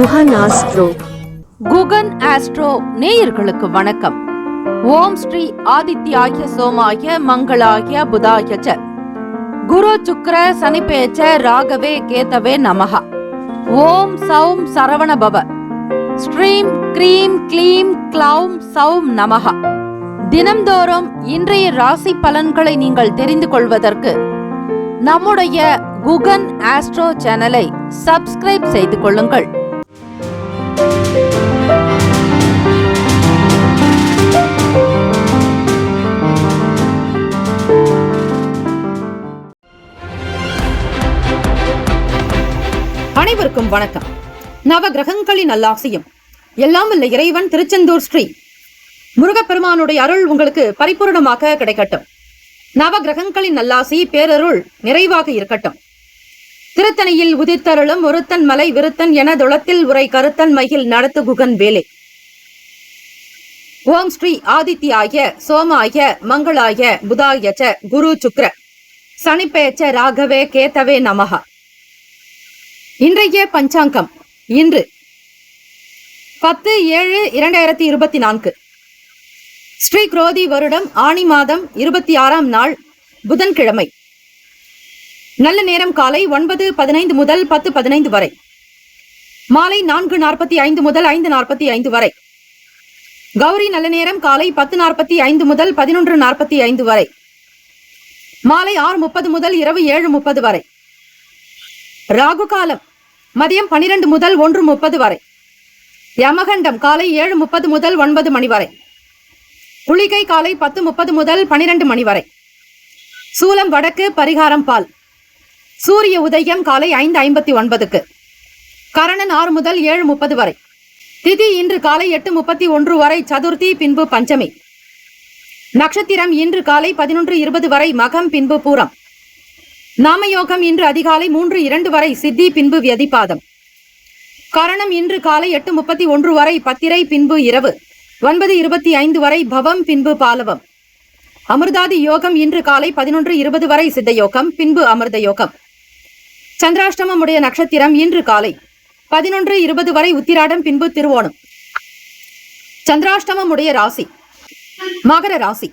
Guhan astro. Guhan astro நேயர்களுக்கு வணக்கம். ஓம் ஸ்ரீ ஆதித்யாய சோமாய மங்களாய புதாய ச குரு சுக்ர சனிபேச்ச ராகவே கேதவே நமஹ. ஓம் சௌம் சரவண பவ. ஸ்ரீம் க்ரீம் க்ளீம் க்ளௌம் சௌம் நமஹ. தினம்தோறும் இன்றைய ராசி பலன்களை நீங்கள் தெரிந்து கொள்வதற்கு நம்முடைய குகன் ஆஸ்ட்ரோ சேனலை சப்ஸ்கிரைப் செய்து கொள்ளுங்கள். அனைவருக்கும் வணக்கம். நவ கிரகங்களின் நல்லாசியும் எல்லாம் வல்ல இறைவன் திருச்செந்தூர் ஸ்ரீ முருகப்பெருமானுடைய அருள் உங்களுக்கு பரிபூர்ணமாக கிடைக்கட்டும். நவ கிரகங்களின் நல்லாசி பேரருள் நிறைவாக இருக்கட்டும். திருத்தணியில் உதித்தருளும் ஒருத்தன் மலை விருத்தன் என துளத்தில் உரை கருத்தன் மகில் நடத்து குகன் வேலை. ஓம் ஸ்ரீ ஆதித்யாய சோமாய மங்களாய புதாய ச குரு சுக்ர சனிப்பேச்ச ராகவே கேதவே நமஹ. இன்றைய பஞ்சாங்கம் இன்று 10/7/2024 ஸ்ரீ குரோதி வருடம் ஆணி மாதம் 26ஆம் நாள் புதன்கிழமை. நல்ல நேரம் காலை 9:15 முதல் 10:15 வரை, மாலை 4:45 முதல் 5:45 வரை. கௌரி நல்ல நேரம் காலை 10:45 முதல் 11:45 வரை, மாலை 6:30 முதல் இரவு 7:30 வரை. ராகு காலம் மதியம் 12 முதல் 1:30 வரை. யமகண்டம் காலை 7:30 முதல் 9 மணி வரை. குளிகை காலை 10:30 முதல் 12 மணி வரை. சூலம் வடக்கு, பரிகாரம் பால். சூரிய உதயம் காலை 5:59க்கு. கரணன் 6 முதல் 7:30 வரை. திதி இன்று காலை 8:31 வரை சதுர்த்தி, பின்பு பஞ்சமி. நட்சத்திரம் இன்று காலை 11:20 வரை மகம், பின்பு பூரம். நாமயோகம் இன்று அதிகாலை 3:02 வரை சித்தி, பின்பு வியதிபாதம். கரணம் இன்று காலை 8:31 வரை பத்திரை, பின்பு இரவு 9:25 வரை பவம், பின்பு பாலவம். அமிர்தாதி யோகம் இன்று காலை 11:20 வரை சித்த யோகம், பின்பு அமிர்த யோகம். சந்திராஷ்டமம் உடைய நட்சத்திரம் இன்று காலை 11:20 வரை உத்திராடம், பின்பு திருவோணம். சந்திராஷ்டமம் உடைய ராசி மகர ராசி.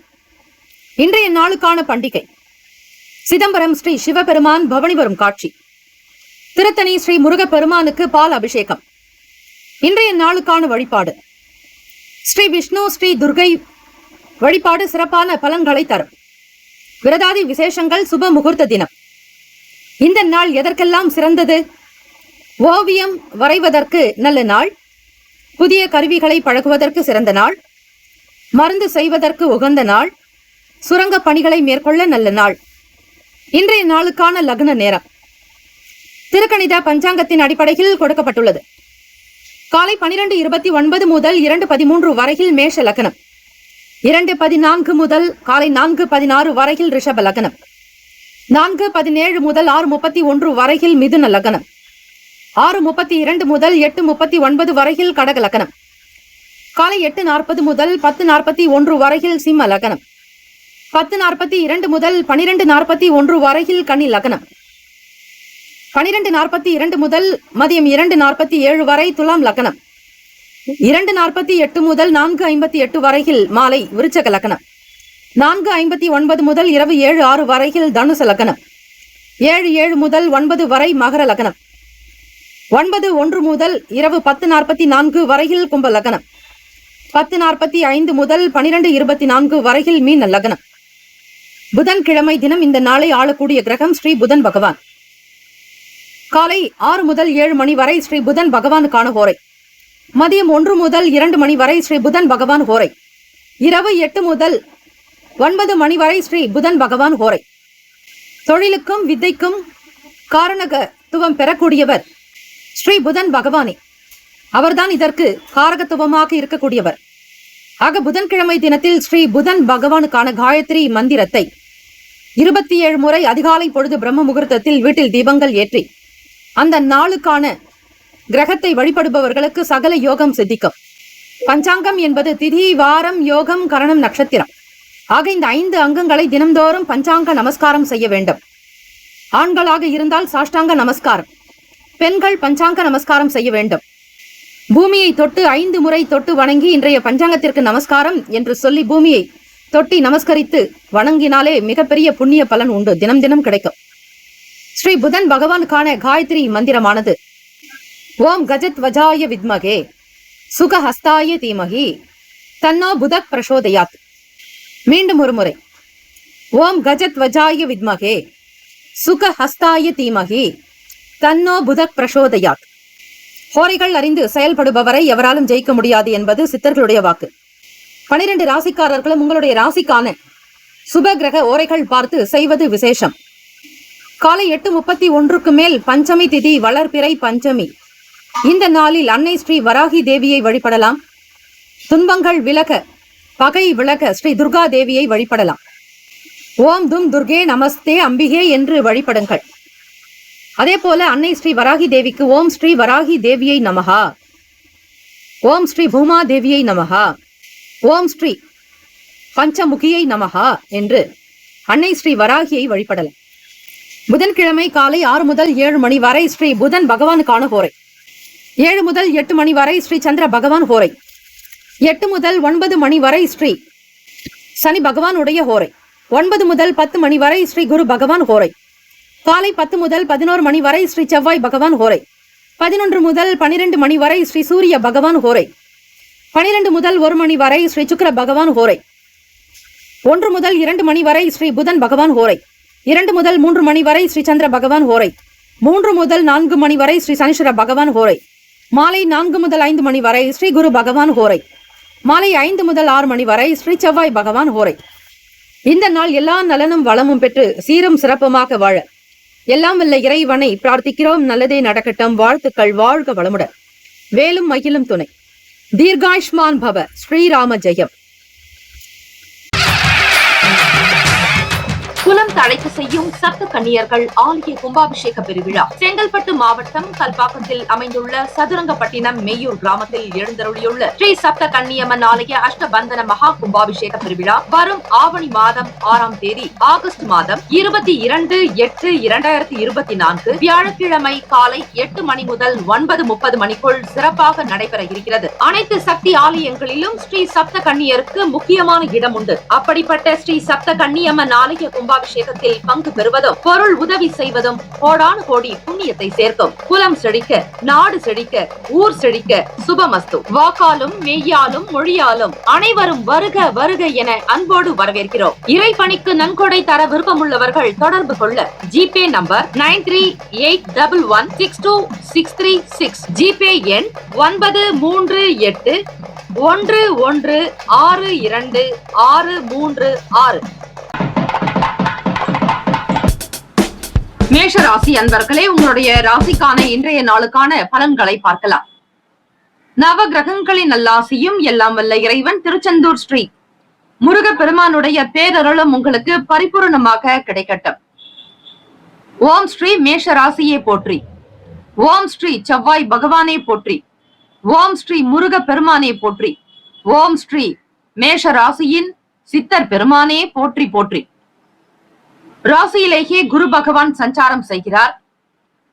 இன்றைய நாளுக்கான பண்டிகை சிதம்பரம் ஸ்ரீ சிவபெருமான் பவனி வரும் காட்சி. திருத்தணி ஸ்ரீ முருகப்பெருமானுக்கு பால் அபிஷேகம். இன்றைய நாளுக்கான வழிபாடு ஸ்ரீ விஷ்ணு ஸ்ரீ துர்கை வழிபாடு சிறப்பான பலன்களை தரும். விரதாதி விசேஷங்கள், சுப முகூர்த்த தினம். இந்த நாள் எதற்கெல்லாம் சிறந்தது? ஓவியம் வரைவதற்கு நல்ல நாள், புதிய கருவிகளை பழகுவதற்கு சிறந்த நாள், மருந்து செய்வதற்கு உகந்த நாள், சுரங்க பணிகளை மேற்கொள்ள நல்ல நாள். இன்றைய நாளுக்கான லக்ன நேரம் திருக்கணித பஞ்சாங்கத்தின் அடிப்படையில் கொடுக்கப்பட்டுள்ளது. காலை 12:29 முதல் 2:13 வரையில் மேஷ லக்னம், 2:14 முதல் காலை 4:16 வரையில் ரிஷப லக்னம், 4:17 முதல் 6:31 வரையில் மிதுன லக்னம், 6:32 முதல் 8:39 வரையில் கடக லக்னம், காலை 8:40 முதல் 10:41 வரையில் சிம்ம லக்னம், 10:42 முதல் 12:41 வரையில் கன்னி லக்னம், 12:42 முதல் மதியம் 2:47 வரை துலாம் லக்னம், 2:48 முதல் 4:58 வரையில் மாலை விருச்சக லக்னம், 4:59 முதல் இரவு 7:06 வரையில் தனுச லக்னம், 7:07 முதல் 9 வரை மகர லக்னம், 9:01 முதல் இரவு 10:44 வரையில் கும்ப லக்னம், 10:45 முதல் 12:24 வரையில் மீன லக்னம். புதன்கிழமை தினம் இந்த நாளை ஆளக்கூடிய கிரகம் ஸ்ரீ புதன் பகவான். காலை 6 முதல் 7 மணி வரை ஸ்ரீ புதன் பகவானுக்கான ஹோரை. மதியம் 1 முதல் 2 மணி வரை ஸ்ரீ புதன் பகவான் ஹோரை. இரவு 8 முதல் 9 மணி வரை ஸ்ரீ புதன் பகவான் ஹோரை. தொழிலுக்கும் வித்தைக்கும் காரணகத்துவம் பெறக்கூடியவர் ஸ்ரீ புதன் பகவானே. அவர்தான் இதற்கு காரகத்துவமாக இருக்கக்கூடியவர். ஆக புதன்கிழமை தினத்தில் ஸ்ரீ புதன் பகவானுக்கான காயத்ரி மந்திரத்தை 27 முறை அதிகாலை பொழுது பிரம்ம முகூர்த்தத்தில் வீட்டில் தீபங்கள் ஏற்றி அந்த நாளுக்கான கிரகத்தை வழிபடுபவர்களுக்கு சகல யோகம் சித்திக்கும். பஞ்சாங்கம் என்பது திதி, வாரம், யோகம், கரணம், நட்சத்திரம். ஆக இந்த 5 அங்கங்களை தினம்தோறும் பஞ்சாங்க நமஸ்காரம் செய்ய வேண்டும். ஆண்களாக இருந்தால் சாஷ்டாங்க நமஸ்காரம், பெண்கள் பஞ்சாங்க நமஸ்காரம் செய்ய வேண்டும். பூமியை தொட்டு 5 முறை தொட்டு வணங்கி இன்றைய பஞ்சாங்கத்திற்கு நமஸ்காரம் என்று சொல்லி பூமியை தொட்டி நமஸ்கரித்து வணங்கினாலே மிகப்பெரிய புண்ணிய பலன் உண்டு, தினம் தினம் கிடைக்கும். ஸ்ரீ புதன் பகவானுக்கான காயத்ரி மந்திரமானது ஓம் கஜத்வஜாய வித்மகே சுகஹஸ்தாய தீமகி தன்னோ புதக் பிரசோதயாத். மீண்டும் ஒரு முறை, ஓம் கஜத்வஜாய வித்மகே சுகஹஸ்தாய தீமகி தன்னோ புதக் பிரசோதயாத். ஹோரைகள் அறிந்து செயல்படுபவரை எவராலும் ஜெயிக்க முடியாது என்பது சித்தர்களுடைய வாக்கு. 12 ராசிக்காரர்களும் உங்களுடைய ராசிக்கான சுப கிரக ஓரைகள் பார்த்து செய்வது விசேஷம். காலை 8:31 மேல் பஞ்சமி திதி வளர்பிறை பஞ்சமி. இந்த நாளில் அன்னை ஸ்ரீ வராகி தேவியை வழிபடலாம். துன்பங்கள் விலக, பகை விலக ஸ்ரீ துர்கா தேவியை வழிபடலாம். ஓம் தும் துர்கே நமஸ்தே அம்பிகே என்று வழிபடுங்கள். அதே போல அன்னை ஸ்ரீ வராகி தேவிக்கு ஓம் ஸ்ரீ வராகி தேவியை நமஹா, ஓம் ஸ்ரீ பூமா தேவியை நமஹா, ஓம் ஸ்ரீ பஞ்சமுகியை நமஹா என்று அன்னை ஸ்ரீ வராகியை வழிபடலாம். புதன்கிழமை காலை 6 முதல் 7 மணி வரை ஸ்ரீ புதன் பகவானுக்கான ஹோரை. 7 முதல் 8 மணி வரை ஸ்ரீ சந்திர பகவான் ஹோரை. 8 முதல் 9 மணி வரை ஸ்ரீ சனி பகவானுடைய ஹோரை. 9 முதல் 10 மணி வரை ஸ்ரீ குரு பகவான் ஹோரை. காலை 10 முதல் 11 மணி வரை ஸ்ரீ செவ்வாய் பகவான் ஹோரை. 11 முதல் 12 மணி வரை ஸ்ரீ சூரிய பகவான் ஹோரை. 12 முதல் 1 மணி வரை ஸ்ரீ சுக்கிர பகவான் ஹோரை. 1 முதல் 2 மணி வரை ஸ்ரீ புதன் பகவான் ஹோரை. 2 முதல் 3 மணி வரை ஸ்ரீ சந்திர பகவான் ஹோரை. 3 முதல் 4 மணி வரை ஸ்ரீ சனீஸ்வர பகவான் ஹோரை. மாலை 4 முதல் 5 மணி வரை ஸ்ரீ குரு பகவான் ஹோரை. மாலை 5 முதல் 6 மணி வரை ஸ்ரீ செவ்வாய் பகவான் ஹோரை. இந்த நாள் எல்லா நலனும் வளமும் பெற்று சீரும் சிறப்புமாக வாழ எல்லாம் வல்ல இறைவனை பிரார்த்திக்கிறோம். நல்லதே நடக்கட்டும். வாழ்த்துக்கள். வாழ்க வளமுடன். வேலும் மகிழும் துணை. தீர்காயுஷ்மான் பவ. ஸ்ரீராம ஜெயம். குலம் தழைக்க செய்யும் சப்த கன்னியர்கள் ஆலய கும்பாபிஷேக பெருவிழா செங்கல்பட்டு மாவட்டம் கல்பாக்கத்தில் அமைந்துள்ள சதுரங்கப்பட்டினம் மெய்யூர் கிராமத்தில் எழுந்தருளியுள்ள ஸ்ரீ சப்த கன்னியம்மன் ஆலய அஷ்டபந்தன மகா கும்பாபிஷேக பெருவிழா வரும் ஆவணி மாதம் 6ஆம் தேதி ஆகஸ்ட் மாதம் 22/8/2024 வியாழக்கிழமை காலை 8 மணி முதல் 9:30 மணிக்குள் சிறப்பாக நடைபெற இருக்கிறது. அனைத்து சக்தி ஆலயங்களிலும் ஸ்ரீ சப்த கன்னியருக்கு முக்கியமான இடம் உண்டு. அப்படிப்பட்ட ஸ்ரீ சப்த கன்னியம்மன் ஆலய கும்பாபிஷேகத்தில் பங்கு பெறுவதும் பொருள் உதவி செய்வதும் கோடானு கோடி புண்ணியத்தை சேர்க்கும். குலம் செழிக்க, நாடு செழிக்க, ஊர் செழிக்க சுபமஸ்து. வாக்காலும் மெய்யாலும் மொழியாலும் அனைவரும் வருக வருக என அன்போடு வரவேற்கிறோம். இறைப்பணிக்கு நன்கொடை தர விருப்பமுள்ளவர்கள் தொடர்பு கொள்ள ஜிபே நம்பர் 9381162636, ஜிபே எண் 93811626336. மேஷ ராசி அன்பர்களே, உங்களுடைய ராசிக்கான இன்றைய நாளுக்கான பலன்களை பார்க்கலாம். நவ கிரகங்களின் நல்லாசியும் எல்லாம் வல்ல இறைவன் திருச்செந்தூர் ஸ்ரீ முருக பெருமானுடைய பேரருளும் உங்களுக்கு பரிபூர்ணமாக கிடைக்கட்டும். ஓம் ஸ்ரீ மேஷ ராசியே போற்றி. ஓம் ஸ்ரீ செவ்வாய் பகவானே போற்றி. ஓம் ஸ்ரீ முருக பெருமானே போற்றி. ஓம் ஸ்ரீ மேஷ ராசியின் சித்தர் பெருமானே போற்றி போற்றி. ராசியிலேயே குரு பகவான் சஞ்சாரம் செய்கிறார்.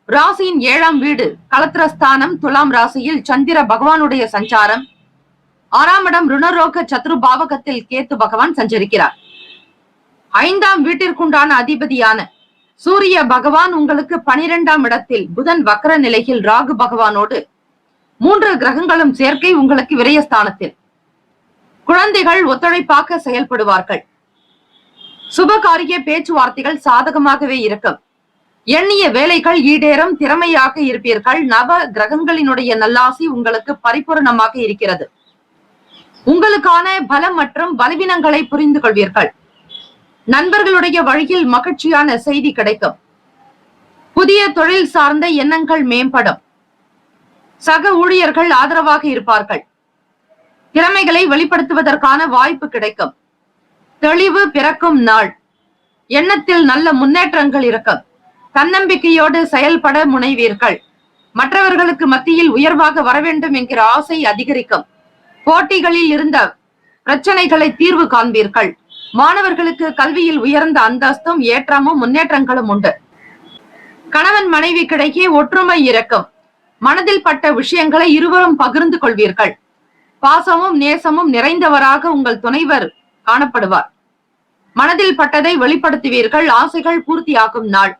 ராசியின் 7ஆம் வீடு கலத்திரஸ்தானம் துலாம் ராசியில் சந்திர பகவானுடைய சஞ்சாரம். 6ஆம் இடம் ருணரோக சத்ரு பாவகத்தில் கேத்து பகவான் சஞ்சரிக்கிறார். 5ஆம் வீட்டிற்குண்டான அதிபதியான சூரிய பகவான் உங்களுக்கு 12ஆம் இடத்தில் புதன் வக்ர நிலையில் ராகு பகவானோடு 3 கிரகங்களும் சேர்க்கை உங்களுக்கு விரயஸ்தானத்தில். குழந்தைகள் ஒத்துழைப்பாக செயல்படுவார்கள். சுபகாரிய பேச்சுவார்த்தைகள் சாதகமாகவே இருக்கும். எண்ணிய வேலைகள் ஈடேறும். திறமையாக இருப்பீர்கள். நவ கிரகங்களினுடைய நல்லாசி உங்களுக்கு பரிபூரணமாக இருக்கிறது. உங்களுக்கான பலம் மற்றும் பலவீனங்களை புரிந்து கொள்வீர்கள். நண்பர்களுடைய வழியில் மகிழ்ச்சியான செய்தி கிடைக்கும். புதிய தொழில் சார்ந்த எண்ணங்கள் மேம்படும். சக ஊழியர்கள் ஆதரவாக இருப்பார்கள். திறமைகளை வெளிப்படுத்துவதற்கான வாய்ப்பு கிடைக்கும். தெளிவு பிறக்கும் நாள். எண்ணத்தில் நல்ல முன்னேற்றங்கள் இருக்கும். தன்னம்பிக்கையோடு செயல்பட முனைவீர்கள். மற்றவர்களுக்கு மத்தியில் உயர்வாக வர வேண்டும் என்கிற ஆசை அதிகரிக்கும். போட்டிகளில் இருந்த பிரச்சனைகளை தீர்வு காண்பீர்கள். மாணவர்களுக்கு கல்வியில் உயர்ந்த அந்தஸ்தும் ஏற்றமும் முன்னேற்றங்களும் உண்டு. கணவன் மனைவி கிடைக்கே ஒற்றுமை இருக்கும். மனதில் பட்ட விஷயங்களை இருவரும் பகிர்ந்து கொள்வீர்கள். பாசமும் நேசமும் நிறைந்தவராக உங்கள் துணைவர் காணப்படுவார். மனதில் பட்டதை வெளிப்படுத்துவீர்கள். ஆசைகள் பூர்த்தியாகும் நாள்.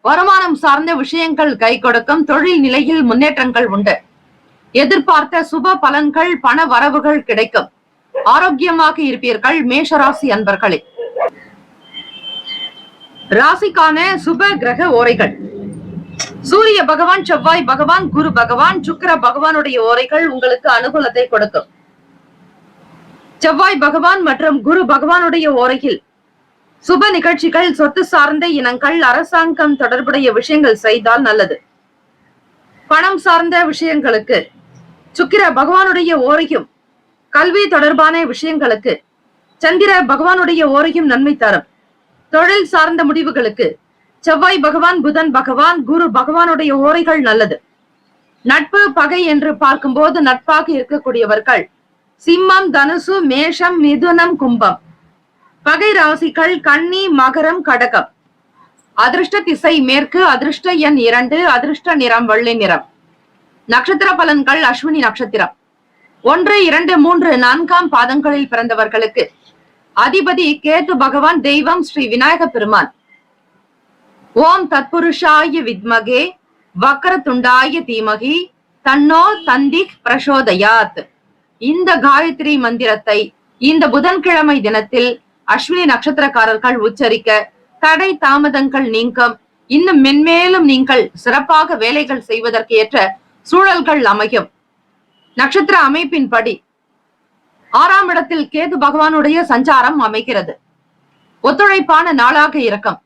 வருமானம் சார்ந்த விஷயங்கள் கை கொடுக்கும். தொழில் நிலையில் முன்னேற்றங்கள் உண்டு. எதிர்பார்த்த சுப பலன்கள், பண வரவுகள் கிடைக்கும். ஆரோக்கியமாக இருப்பீர்கள். மேஷராசி அன்பர்களே. ராசிக்கான சுப கிரக ஓரைகள். சூரிய பகவான், செவ்வாய் பகவான், குரு பகவான், சுக்கிர பகவானுடைய ஓரைகள் உங்களுக்கு அனுகூலத்தை கொடுக்கும். செவ்வாய் பகவான் மற்றும் குரு பகவானுடைய ஓரையில் சுப நிகழ்ச்சிகள், சொத்து சார்ந்த இனங்கள், அரசாங்கம் தொடர்புடைய விஷயங்கள் செய்தால் நல்லது. பணம் சார்ந்த விஷயங்களுக்கு சுக்கிர பகவானுடைய ஓரையும், கல்வி தொடர்பான விஷயங்களுக்கு சந்திர பகவானுடைய ஓரையும் நன்மை தரும். தொழில் சார்ந்த முடிவுகளுக்கு செவ்வாய் பகவான், புதன் பகவான், குரு பகவானுடைய ஓரைகள் நல்லது. நட்பு பகை என்று பார்க்கும்போது நட்பாக இருக்கக்கூடியவர்கள் சிம்மம், தனுசு, மேஷம், மிதுனம், கும்பம். பகை ராசிகள் கன்னி, மகரம், கடகம். அதிர்ஷ்ட திசை மேற்கு. அதிர்ஷ்ட எண் 2. அதிர்ஷ்ட நிறம் வெள்ளை நிறம். நட்சத்திர பலன்கள் அஸ்வினி நட்சத்திரம் 1, 2, 3, 4 பாதங்களில் பிறந்தவர்களுக்கு அதிபதி கேது பகவான். தெய்வம் ஸ்ரீ விநாயக பெருமான். ஓம் தத்புருஷாய வித்மகே வக்ரதுண்டாய தீமகி தன்னோ தந்திக் பிரசோதயாத். இந்த காயத்ரி மந்திரத்தை இந்த புதன்கிழமை தினத்தில் அஸ்வினி நட்சத்திரக்காரர்கள் உச்சரிக்க தடை தாமதங்கள் நீங்கும். இன்னும் மென்மேலும் நீங்கள் சிறப்பாக வேலைகள் செய்வதற்கு ஏற்ற சூழல்கள் அமையும். நட்சத்திர அமைப்பின்படி 6ஆம் இடத்தில் கேது பகவானுடைய சஞ்சாரம் அமைகிறது. ஒத்துழைப்பான நாளாக இருக்கும்.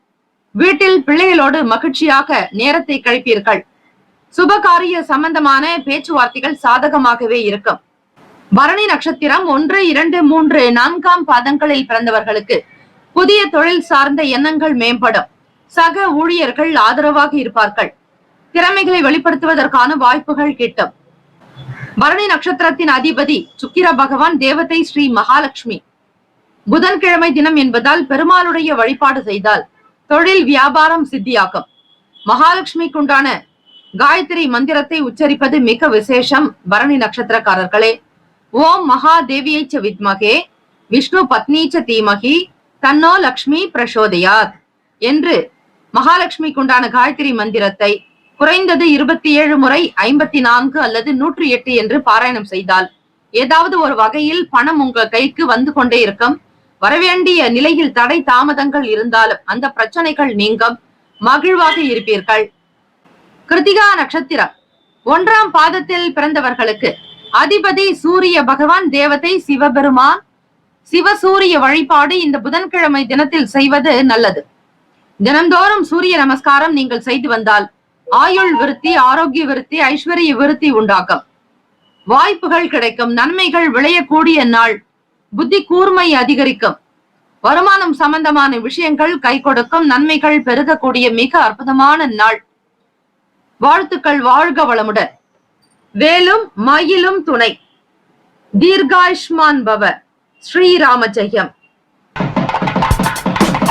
வீட்டில் பிள்ளைகளோடு மகிழ்ச்சியாக நேரத்தை கழிப்பீர்கள். சுபகாரிய சம்பந்தமான பேச்சுவார்த்தைகள் சாதகமாகவே இருக்கும். பரணி நட்சத்திரம் 1, 2, 3, 4 பாதங்களில் பிறந்தவர்களுக்கு புதிய தொழில் சார்ந்த எண்ணங்கள் மேம்படும். சக ஊழியர்கள் ஆதரவாக இருப்பார்கள். திறமைகளை வெளிப்படுத்துவதற்கான வாய்ப்புகள் கிட்டும். பரணி நட்சத்திரத்தின் அதிபதி சுக்கிர பகவான். தேவதை ஸ்ரீ மகாலட்சுமி. புதன்கிழமை தினம் என்பதால் பெருமாளுடைய வழிபாடு செய்தால் தொழில் வியாபாரம் சித்தியாகும். மகாலட்சுமிக்குண்டான காயத்ரி மந்திரத்தை உச்சரிப்பது மிக விசேஷம். பரணி நட்சத்திரக்காரர்களே, ஓம் மகாதேவியை ச வித்மகே விஷ்ணு பத்னீச்ச தீமகி தன்னோ லக்ஷ்மி பிரசோதயாத் என்று மகாலட்சுமிக்குண்டான காயத்ரி மந்திரத்தை குறைந்தது 27 முறை 54 அல்லது 108 என்று பாராயணம் செய்தால் ஏதாவது ஒரு வகையில் பணம் உங்கள் கைக்கு வந்து கொண்டே இருக்கும். வரவேண்டிய நிலையில் தடை தாமதங்கள் இருந்தாலும் அந்த பிரச்சனைகள் நீங்கும். மகிழ்வாக இருப்பீர்கள். கிருத்திகா நட்சத்திரம் 1ஆம் பாதத்தில் பிறந்தவர்களுக்கு அதிபதி சூரிய பகவான். தேவதை சிவபெருமான். சிவசூரிய வழிபாடு இந்த புதன்கிழமை தினத்தில் செய்வது நல்லது. தினந்தோறும் சூரிய நமஸ்காரம் நீங்கள் செய்து வந்தால் ஆயுள் விருத்தி, ஆரோக்கிய விருத்தி, ஐஸ்வர்ய விருத்தி உண்டாகும். வாய்ப்புகள் கிடைக்கும். நன்மைகள் விளையக்கூடிய நாள். புத்தி கூர்மை அதிகரிக்கும். வருமானம் சம்பந்தமான விஷயங்கள் கை கொடுக்கும். நன்மைகள் பெருகக்கூடிய மிக அற்புதமான நாள். வாழ்த்துக்கள். வாழ்க வளமுடன். வேலும் மயிலும் துணை. தீர்காயுஷ்மான் பவ. ஸ்ரீராம ஜெயம்.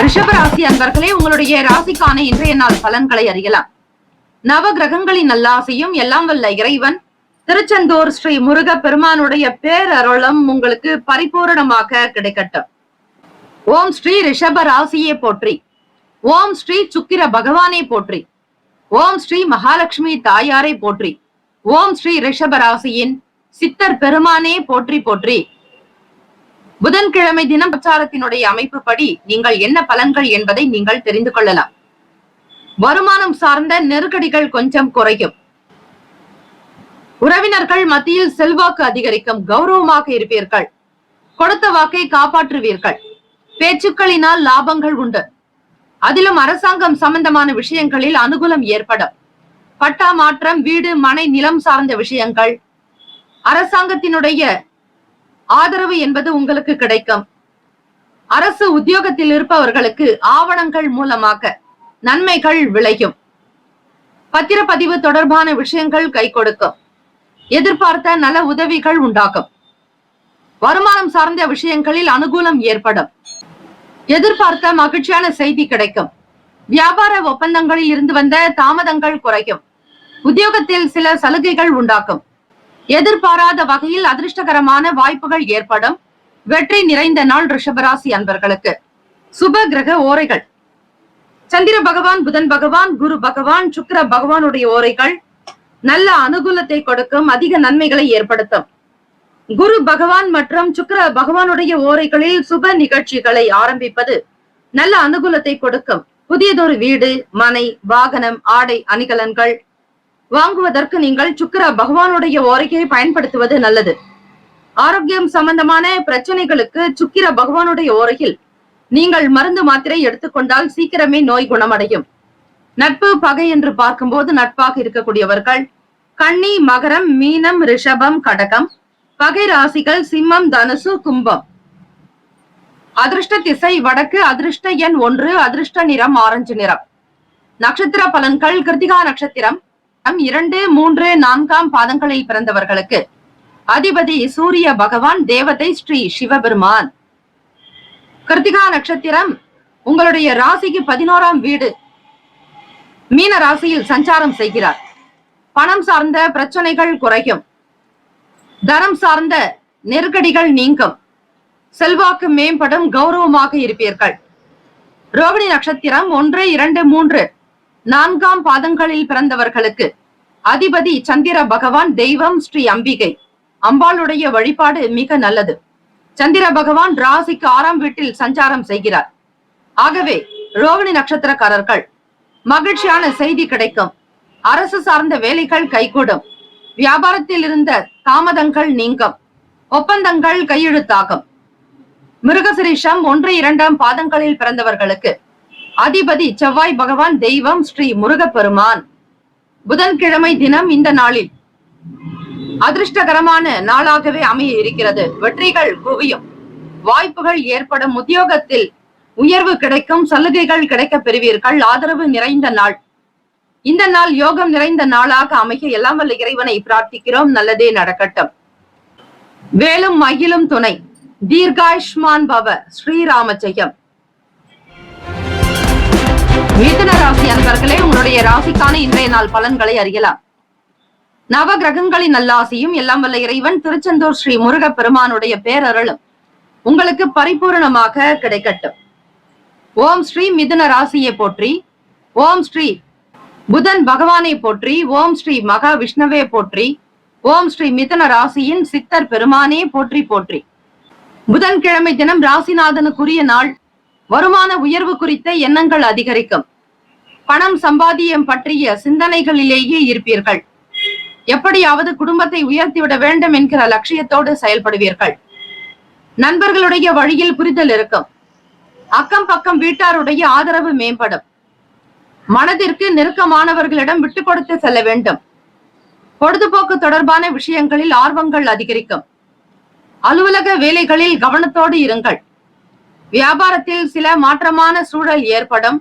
ரிஷபராசி அன்பர்களே, உங்களுடைய ராசிக்கான இன்றைய நாள் பலன்களை அறியலாம். நவ கிரகங்களின் நல்லாசையும் எல்லாம் வல்ல இறைவன் திருச்செந்தூர் ஸ்ரீ முருக பெருமானுடைய பேரருளும் உங்களுக்கு பரிபூரணமாக கிடைக்கட்டும். ஓம் ஸ்ரீ ரிஷப ராசியே போற்றி. ஓம் ஸ்ரீ சுக்கிர பகவானே போற்றி. ஓம் ஸ்ரீ மகாலட்சுமி தாயாரை போற்றி. ஓம் ஸ்ரீ ரிஷப ராசியின் சித்தர் பெருமானே போற்றி போற்றி. புதன்கிழமை தினம் பிரச்சாரத்தினுடைய அமைப்பு படி நீங்கள் என்ன பலன்கள் என்பதை நீங்கள் தெரிந்து கொள்ளலாம். வருமானம் சார்ந்த நெருக்கடிகள் கொஞ்சம் குறையும். உறவினர்கள் மத்தியில் செல்வாக்கு அதிகரிக்கும். கௌரவமாக இருப்பீர்கள். கொடுத்த வாக்கை காப்பாற்றுவீர்கள். பேச்சுக்களினால் லாபங்கள் உண்டு. அதிலும் அரசாங்கம் சம்பந்தமான விஷயங்களில் அனுகூலம் ஏற்படும். பட்டா மாற்றம், வீடு, மனை, நிலம் சார்ந்த விஷயங்கள், அரசாங்கத்தினுடைய ஆதரவு என்பது உங்களுக்கு கிடைக்கும். அரசு உத்தியோகத்தில் இருப்பவர்களுக்கு ஆவணங்கள் மூலமாக நன்மைகள் விளையும். பத்திரப்பதிவு தொடர்பான விஷயங்கள் கை கொடுக்கும். எதிர்பார்த்த நல உதவிகள் உண்டாகும். வருமானம் சார்ந்த விஷயங்களில் அனுகூலம் ஏற்படும். எதிர்பார்த்த மகிழ்ச்சியான செய்தி கிடைக்கும். வியாபார ஒப்பந்தங்களில் இருந்து வந்த தாமதங்கள் குறையும். உத்தியோகத்தில் சில சலுகைகள் உண்டாக்கும். எதிர்பாராத வகையில் அதிர்ஷ்டகரமான வாய்ப்புகள் ஏற்படும். வெற்றி நிறைந்த நாள் ரிஷபராசி அன்பர்களுக்கு. சுப கிரக ஓரைகள். சந்திர பகவான், புதன் பகவான், குரு பகவான், சுக்கிர பகவானுடைய ஓரைகள் நல்ல அனுகூலத்தை கொடுக்கும், அதிக நன்மைகளை ஏற்படுத்தும். குரு பகவான் மற்றும் சுக்கிர பகவானுடைய ஓரைகளில் சுப நிகழ்ச்சிகளை ஆரம்பிப்பது நல்ல அனுகூலத்தை கொடுக்கும். புதியதொரு வீடு, மனை, வாகனம், ஆடை, அணிகலன்கள் வாங்குவதற்கு நீங்கள் சுக்கிர பகவானுடைய ஓரையை பயன்படுத்துவது நல்லது. ஆரோக்கியம் சம்பந்தமான பிரச்சனைகளுக்கு சுக்கிர பகவானுடைய ஓரையில் நீங்கள் மருந்து மாத்திரை எடுத்துக்கொண்டால் சீக்கிரமே நோய் குணமடையும். நட்பு பகை என்று பார்க்கும்போது நட்பாக இருக்கக்கூடியவர்கள் கன்னி, மகரம், மீனம், ரிஷபம், கடகம். பகை ராசிகள் சிம்மம், தனுசு, கும்பம். அதிர்ஷ்ட திசை வடக்கு. அதிர்ஷ்ட எண் 1. அதிர்ஷ்ட நிறம் ஆரஞ்சு நிறம். நட்சத்திர பலன்கள். கிருத்திகா நட்சத்திரம் 2, 3, 4 பாதங்களில் பிறந்தவர்களுக்கு அதிபதி சூரிய பகவான், தேவதை ஸ்ரீ சிவபெருமான். கிருத்திகா நட்சத்திரம் உங்களுடைய ராசிக்கு 11ஆம் வீடு மீன ராசியில் சஞ்சாரம் செய்கிறார். பணம் சார்ந்த பிரச்சனைகள் குறையும். தனம் சார்ந்த நெருக்கடிகள் நீங்கும். செல்வாக்கு மேம்படும். கௌரவமாக இருப்பீர்கள். ரோகிணி நட்சத்திரம் 1, 2, 3, 4 பாதங்களில் பிறந்தவர்களுக்கு அதிபதி சந்திர பகவான், தெய்வம் ஸ்ரீ அம்பிகை. அம்பாளுடைய வழிபாடு மிக நல்லது. சந்திர பகவான் ராசிக்கு 6ஆம் வீட்டில் சஞ்சாரம் செய்கிறார். ஆகவே ரோகிணி நட்சத்திரக்காரர்கள் மகிழ்ச்சியான செய்தி கிடைக்கும். அரசு சார்ந்த வேலைகள் கைகூடும். வியாபாரத்தில் இருந்த தாமதங்கள் நீங்கும். ஒப்பந்தங்கள் கையெழுத்தாகும். மிருகசிரீஷம் 1, 2 பாதங்களில் பிறந்தவர்களுக்கு அதிபதி செவ்வாய் பகவான், தெய்வம் ஸ்ரீ முருகப்பெருமான். புதன்கிழமை தினம் இந்த நாளில் அதிர்ஷ்டகரமான நாளாகவே அமைய இருக்கிறது. வெற்றிகள் குவியும். வாய்ப்புகள் ஏற்படும். உத்தியோகத்தில் உயர்வு கிடைக்கும். சலுகைகள் கிடைக்க பெறுவீர்கள். ஆதரவு நிறைந்த நாள். இந்த நாள் யோகம் நிறைந்த நாளாக அமைய எல்லாம் வல்ல இறைவனை பிரார்த்திக்கிறோம். நல்லதே நடக்கட்டும். வேலும் மகிழும் துணை. தீர்காயுஷ்மான் பவ. ஸ்ரீராம ஜெயம். மிதுன ராசி அன்பர்களே, உங்களுடைய ராசிக்கான இன்றைய நாள் பலன்களை அறியலாம். நவ கிரகங்களின் நல்லாசியும் எல்லாம் வல்ல இறைவன் திருச்செந்தூர் ஸ்ரீ முருக பெருமானுடைய பேரருளும் உங்களுக்கு பரிபூரணமாக கிடைக்கட்டும். ஓம் ஸ்ரீ மிதுன ராசியை போற்றி. ஓம் ஸ்ரீ புதன் பகவானை போற்றி. ஓம் ஸ்ரீ மகா விஷ்ணுவே போற்றி. ஓம் ஸ்ரீ மிதுன ராசியின் சித்தர் பெருமானே போற்றி போற்றி. புதன்கிழமை தினம் ராசிநாதனுக்குரிய நாள். வருமான உயர்வு குறித்த எண்ணங்கள் அதிகரிக்கும். பணம் சம்பாதியம் பற்றிய சிந்தனைகளிலேயே இருப்பீர்கள். எப்படியாவது குடும்பத்தை உயர்த்திவிட வேண்டும் என்கிற லட்சியத்தோடு செயல்படுவீர்கள். நண்பர்களுடைய வழியில் புரிதல் இருக்கும். அக்கம் பக்கம் வீட்டாருடைய ஆதரவு மேம்படும். மனதிற்கு நெருக்கமானவர்களிடம் விட்டு கொடுத்து செல்ல வேண்டும். பொழுதுபோக்கு தொடர்பான விஷயங்களில் ஆர்வங்கள் அதிகரிக்கும். அலுவலக வேலைகளில் கவனத்தோடு இருங்கள். வியாபாரத்தில் சில மாற்றமான சூழல் ஏற்படும்.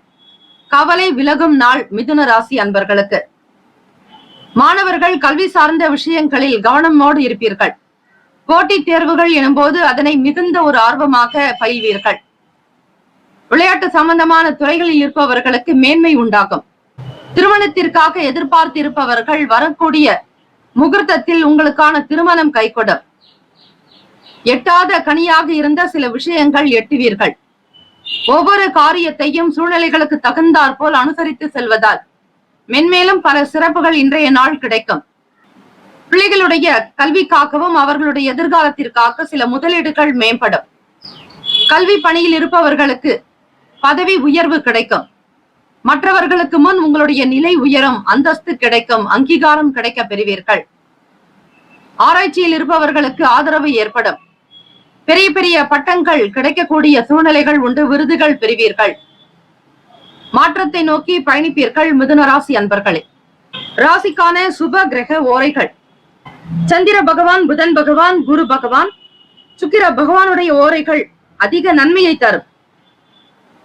கவலை விலகும் நாள் மிதுன ராசி அன்பர்களுக்கு. மாணவர்கள் கல்வி சார்ந்த விஷயங்களில் கவனமோடு இருப்பீர்கள். போட்டித் தேர்வுகள் எனும்போது அதனை மிகுந்த ஒரு ஆர்வமாக பயில்வீர்கள். விளையாட்டு சம்பந்தமான துறைகளில் இருப்பவர்களுக்கு மேன்மை உண்டாகும். திருமணத்திற்காக எதிர்பார்த்திருப்பவர்கள் வரக்கூடிய முகூர்த்தத்தில் உங்களுக்கான திருமணம் கைகூடும். எட்டாத கனியாக இருந்த சில விஷயங்கள் எட்டுவீர்கள். ஒவ்வொரு காரியத்தையும் சூழ்நிலைகளுக்கு தகுந்தாற் போல் அனுசரித்து செல்வதால் மென்மேலும் பல சிறப்புகள் இன்றைய நாள் கிடைக்கும். பிள்ளைகளுடைய கல்விக்காகவும் அவர்களுடைய எதிர்காலத்திற்காக சில முதலீடுகள் மேம்படும். கல்வி பணியில் இருப்பவர்களுக்கு பதவி உயர்வு கிடைக்கும். மற்றவர்களுக்கு முன் உங்களுடைய நிலை உயரும். அந்தஸ்து கிடைக்கும். அங்கீகாரம் கிடைக்க பெறுவீர்கள். ஆராய்ச்சியில் இருப்பவர்களுக்கு ஆதரவு ஏற்படும். பெரிய பெரிய பட்டங்கள் கிடைக்கக்கூடிய சூழ்நிலைகள் உண்டு. விருதுகள் பெறுவீர்கள். மாற்றத்தை நோக்கி பயணிப்பீர்கள். மிதுன ராசி அன்பர்களே, ராசிக்கான சுப கிரக ஓரைகள். சந்திர பகவான், புதன் பகவான், குரு பகவான், சுக்கிர பகவானுடைய ஓரைகள் அதிக நன்மையை தரும்.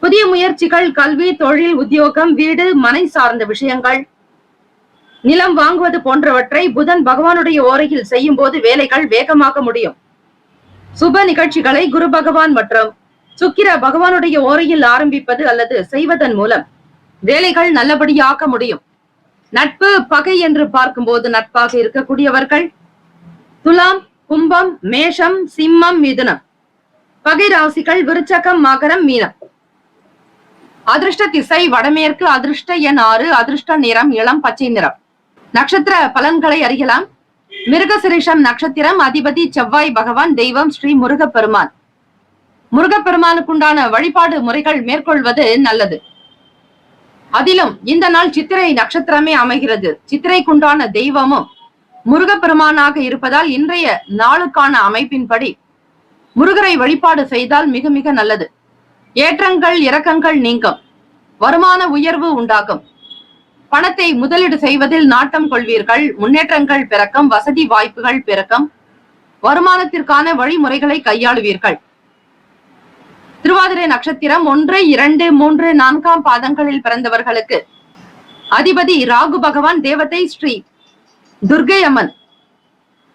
புதிய முயற்சிகள், கல்வி, தொழில், உத்தியோகம், வீடு, மனை சார்ந்த விஷயங்கள், நிலம் வாங்குவது போன்றவற்றை புதன் பகவானுடைய ஓரையில் செய்யும் போது வேலைகள் வேகமாக முடியும். சுப நிகழ்ச்சிகளை குரு பகவான் மற்றும் சுக்கிர பகவானுடைய ஓரையில் ஆரம்பிப்பது அல்லது செய்வதன் மூலம் வேலைகள் நல்லபடியாக முடியும். நட்பு பகை என்று பார்க்கும்போது நட்பாக இருக்கக்கூடியவர்கள் துலாம், கும்பம், மேஷம், சிம்மம், மிதுனம். பகை ராசிகள் விருச்சகம், மகரம், மீனம். அதிர்ஷ்ட திசை வடமேற்கு, அதிர்ஷ்ட எண் 6, அதிர்ஷ்ட நிறம் இளம் பச்சை நிறம். நட்சத்திர பலன்களை அறியலாம். மிருகசிரிஷம் நட்சத்திரம், அதிபதி செவ்வாய் பகவான், தெய்வம் ஸ்ரீ முருகப்பெருமான். முருகப்பெருமானுக்குண்டான வழிபாடு முறைகள் மேற்கொள்வது நல்லது. அதிலும் இந்த நாள் சித்திரை நட்சத்திரமே அமைகிறது. சித்திரைக்குண்டான தெய்வமும் முருகப்பெருமானாக இருப்பதால் இன்றைய நாளுக்கான அமைப்பின்படி முருகரை வழிபாடு செய்தால் மிக மிக நல்லது. ஏற்றங்கள் இறக்கங்கள் நீங்கும். வருமான உயர்வு உண்டாகும். பணத்தை முதலீடு செய்வதில் நாட்டம் கொள்வீர்கள். முன்னேற்றங்கள் பிறக்கும். வசதி வாய்ப்புகள் பிறக்கும். வருமானத்திற்கான வழிமுறைகளை கையாளுவீர்கள். திருவாதிரை நட்சத்திரம் 1, 2, 3, 4 பாதங்களில் பிறந்தவர்களுக்கு அதிபதி ராகு பகவான், தேவதை ஸ்ரீ துர்கை அம்மன்,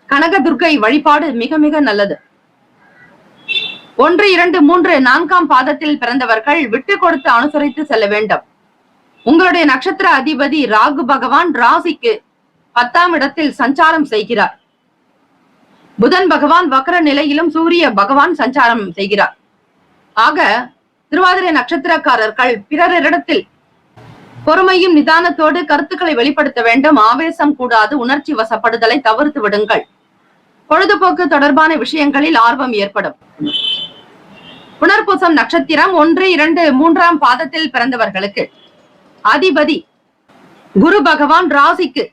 கனக துர்கை வழிபாடு மிக மிக நல்லது. 1, 2, 3, 4 பாதத்தில் பிறந்தவர்கள் விட்டு கொடுத்து அனுசரித்து செல்ல வேண்டும். உங்களுடைய நட்சத்திர அதிபதி ராகு பகவான் ராசிக்கு 10ஆம் இடத்தில் சஞ்சாரம் செய்கிறார். புதன் பகவான் வக்ர நிலையிலும் சூரிய பகவான் சஞ்சாரம் செய்கிறார். ஆக திருவாதிரை நட்சத்திரக்காரர்கள் பிறரிடத்தில் பொறுமையும் நிதானத்தோடு கருத்துக்களை வெளிப்படுத்த வேண்டும். ஆவேசம் கூடாது. உணர்ச்சி வசப்படுதலை தவிர்த்து விடுங்கள். பொழுதுபோக்கு தொடர்பான விஷயங்களில் ஆர்வம் ஏற்படும். புனர்பூசம் நட்சத்திரம் 1, 2, 3 பாதத்தில் பிறந்தவர்களுக்கு அதிபதி குரு பகவான் ராசிக்கு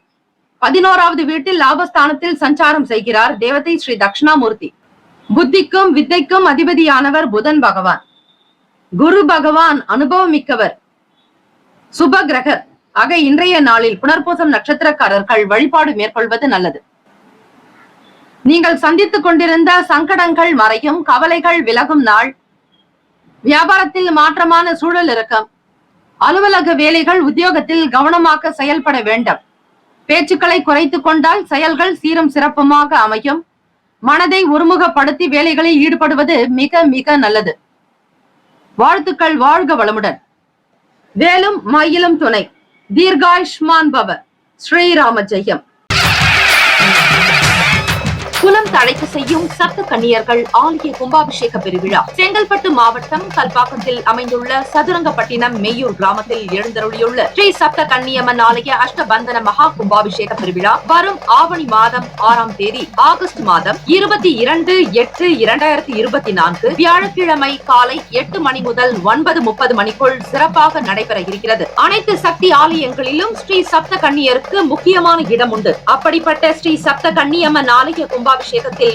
11வது வீட்டில் லாபஸ்தானத்தில் சஞ்சாரம் செய்கிறார். தேவதை ஸ்ரீ தட்சிணாமூர்த்தி. புத்திக்கும் வித்தைக்கும் அதிபதியானவர் புதன் பகவான். குரு பகவான் அனுபவம் மிக்கவர், சுப கிரகர். ஆக இன்றைய நாளில் புனர்பூசம் நட்சத்திரக்காரர்கள் வழிபாடு மேற்கொள்வது நல்லது. நீங்கள் சந்தித்துக் கொண்டிருந்த சங்கடங்கள் மறையும். கவலைகள் விலகும் நாள். வியாபாரத்தில் மாற்றமான சூழல் இருக்கும். அலுவலக வேலைகள், உத்தியோகத்தில் கவனமாக செயல்பட வேண்டும். பேச்சுக்களை குறைத்துக் கொண்டால் செயல்கள் சீரும் சிறப்புமாக அமையும். மனதை ஒருமுகப்படுத்தி வேலைகளில் ஈடுபடுவது மிக மிக நல்லது. வாழ்த்துக்கள். வாழ்க வளமுடன். வேலும் மயிலும் துணை. தீர்காயுஷ்மான் பவ. ஸ்ரீராம ஜெயம். குலம் தழைக்க செய்யும் சப்த கன்னியர்கள் ஆலய கும்பாபிஷேக பெருவிழா செங்கல்பட்டு மாவட்டம் கல்பாக்கத்தில் அமைந்துள்ள சதுரங்கப்பட்டினம் மெய்யூர் கிராமத்தில் எழுந்தருளியுள்ள ஸ்ரீ சப்த கன்னியம்மன் ஆலய அஷ்டபந்தன மகா கும்பாபிஷேக பெருவிழா வரும் ஆவணி மாதம் 6ஆம் தேதி ஆகஸ்ட் மாதம் 22/8/2024 வியாழக்கிழமை காலை 8 மணி முதல் 9:30 மணிக்குள் சிறப்பாக நடைபெற இருக்கிறது. அனைத்து சக்தி ஆலயங்களிலும் ஸ்ரீ சப்த கன்னியருக்கு முக்கியமான இடம் உண்டு. அப்படிப்பட்ட ஸ்ரீ சப்த கன்னியம்மன் ஆலய கும்பாபிஷேகத்தில்